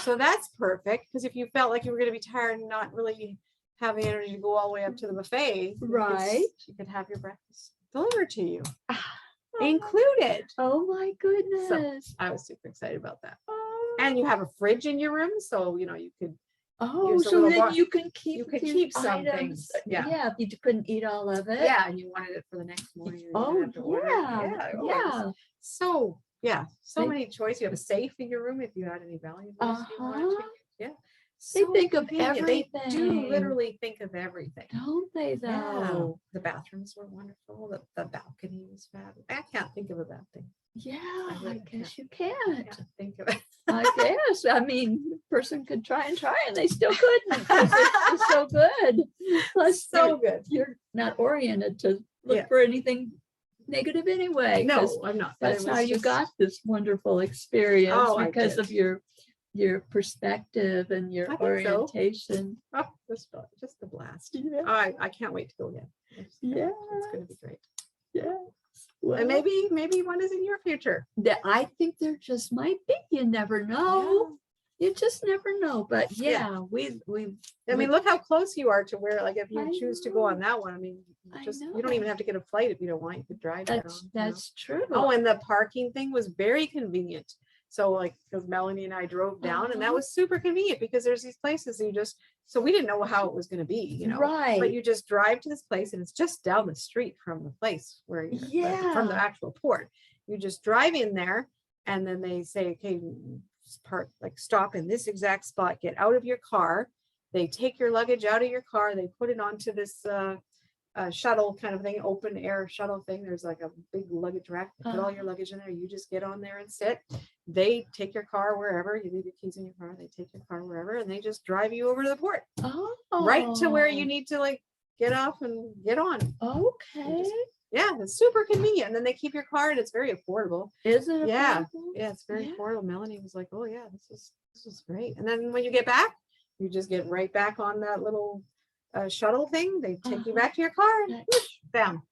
So that's perfect, because if you felt like you were going to be tired and not really having energy to go all the way up to the buffet, Right. you could have your breakfast delivered to you, Ah, included. Oh my goodness. I was super excited about that. Oh, And you have a fridge in your room, so you know you could oh, a so little then bar- you can keep you could these keep some items. things, yeah. Yeah, if you couldn't eat all of it. yeah, and you wanted it for the next morning. you didn't Oh have to order it. yeah. oh, it was Yeah. So so They- many choices. You have a safe in your room if you had any valuables you wanted to. Uh-huh. Yeah. They So think of convenient. They do everything. literally think of everything. Don't they Yeah. though? The bathrooms were wonderful. The balcony was fabulous. I can't think of a bad thing. Yeah, I I really guess you I can't. can't think of it. I guess. I mean, a person could try and they still couldn't. 'Cause it's so good. Plus, So good. you're not oriented to look Yeah. for anything negative anyway. 'cause No, I'm not. but it that's how was you just- got this wonderful experience Oh, I because did. of your perspective and your I think so. orientation. Oh, just a blast. Yeah. I can't wait to go again. It's Yeah. going to be great. Yeah. And maybe one is in your future. I think there just might be. You never know. You just never know. But yeah, we I mean, look how close you are to where, like, if you I choose to go on that one, I mean, I you don't even have to get a flight if you don't want. You could drive down. that's true. Oh, and the parking thing was very convenient. So like, because Melanie and I drove down, and that Uh-huh. was super convenient because there's these places that so we didn't know how it was going to be, you know. Right. But you just drive to this place, and it's just down the street from the place where from the Yeah. actual port. You just drive in there, and then they say, okay, stop in this exact spot, get out of your car. They take your luggage out of your car, they put it onto this shuttle kind of thing, open air shuttle thing. There's like a big luggage rack. They put all your luggage in there. You just get on there and sit. They take your car wherever. You leave your keys in your car. They take your car wherever, and they just drive you over to the port, right to where you need to like get off and get on. Okay. Yeah, it's super convenient. And then they keep your car, and it's very affordable. Is it? Yeah. affordable? Yeah, it's very Yeah. affordable. Melanie was like, "Oh yeah, this is great." And then when you get back, you just get right back on that little shuttle thing. They take you back to your car, and whoosh, bam.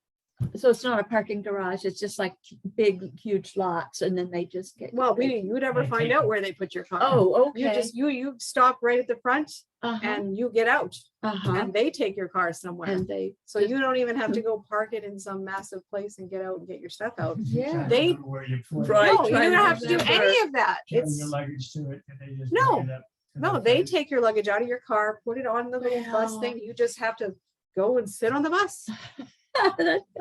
So it's not a parking garage. It's just like big, huge lots, and then they just get. Well, you would never find out where they put your car. Oh, okay. You just you stop right at the front, uh-huh. and you get out, Uh-huh. and they take your car somewhere. And they. So you don't even have to go park it in some massive place and get out and get your stuff out. Yeah. They- Where you put it. Right, No, you trying don't to have to do remember. any of that. Carry It's your luggage to it and they just. No. bring it up to no, the they place. take your luggage out of your car, put it on the little bus Wow. thing. You just have to go and sit on the bus. I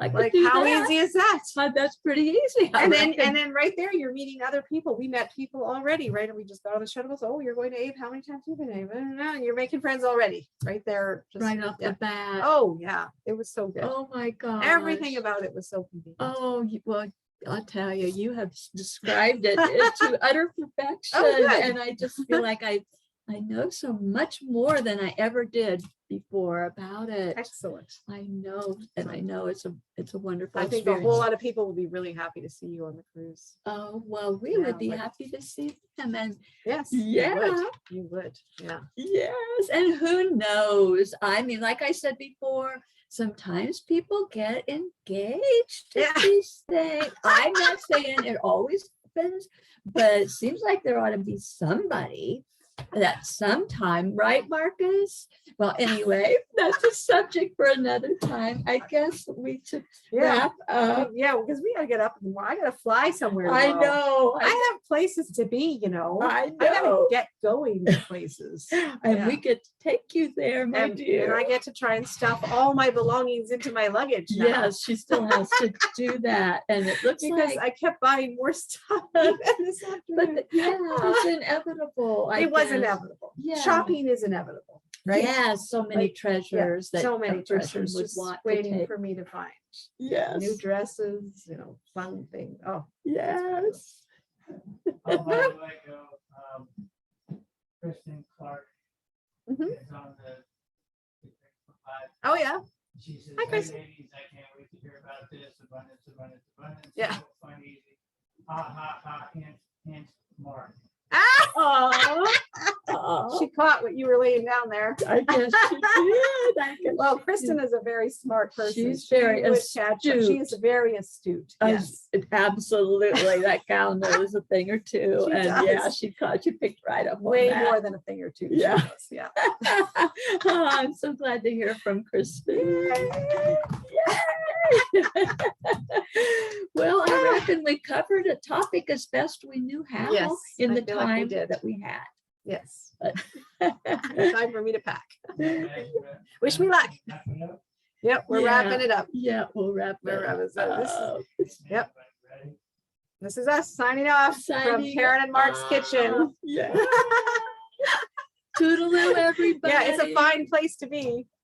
could Like do how that. easy is that? That's pretty easy. I And then reckon. right there, you're meeting other people. We met people already, right? And we just got on the shuttle bus. Oh, you're going to Abe. How many times have you been to Abe? No, you're making friends already, right there. Just, right off yeah. the bat. Oh yeah, it was so good. Oh my God. Everything about it was so convenient. Oh, well, I'll tell you, you have described it to utter perfection. Oh, good. And I just feel like I know so much more than I ever did before about it. Excellent. I know, and I know it's a wonderful I think a experience. whole lot of people will be really happy to see you on the cruise. Oh, well, we Yeah, would be like- happy to see them. And Yes. Yeah. You would. Yeah. yes, and who knows? I mean, like I said before, sometimes people get engaged to Yeah. these things. I'm not saying it always happens, but it seems like there ought to be somebody that sometime, right, Marcus? Well, anyway, that's a subject for another time. I guess we should Yeah. wrap up. Yeah, because we gotta get up and I gotta fly somewhere. I tomorrow. know. I have places to be, I I gotta know. get going to places. And Yeah. we get to take you there, my And dear. I get to try and stuff all my belongings into my luggage now. Yes, she still has to do that. And it looks Because like, I kept buying more stuff even this but afternoon. yeah, it's inevitable. I It was guess. inevitable. Yeah. Shopping is inevitable, right? Yeah, so many Like, treasures that So many a person treasures would just want to waiting take. for me to find. Yes, New dresses, fun things. Oh, yes. Oh, by the way, Kristen Clark Mhm. is on the. oh yeah. She says, Hi, "Hey, Chris." ladies, I can't wait to hear about this. Abundance, abundance, abundance. Yeah. So fun, easy. Ha, ha, ha, hint, Mark. Oh, She caught what you were laying down there. I guess she did. I guess Well, she Kristen did. is a very smart person. She's She very would catch- She astute. is very astute. Yes. Absolutely. That gal knows a thing or two. She And yeah, does. she picked right up on Way that. more than a thing or two. she Yeah. does, Yeah. Oh, I'm so glad to hear from Kristen. Yay! Well, I reckon we covered a topic as best we knew how Yes, in I the feel like we time did. that we had. Yes. But- Time for me to pack. Wish me luck. Yep, we're Yeah. wrapping it up. Yeah, we'll wrap We're it wrapping up. so Yep. This is us signing off from Signing Karen and Mark's kitchen. off. Yeah. Toodaloo, everybody. Yeah, it's a fine place to be.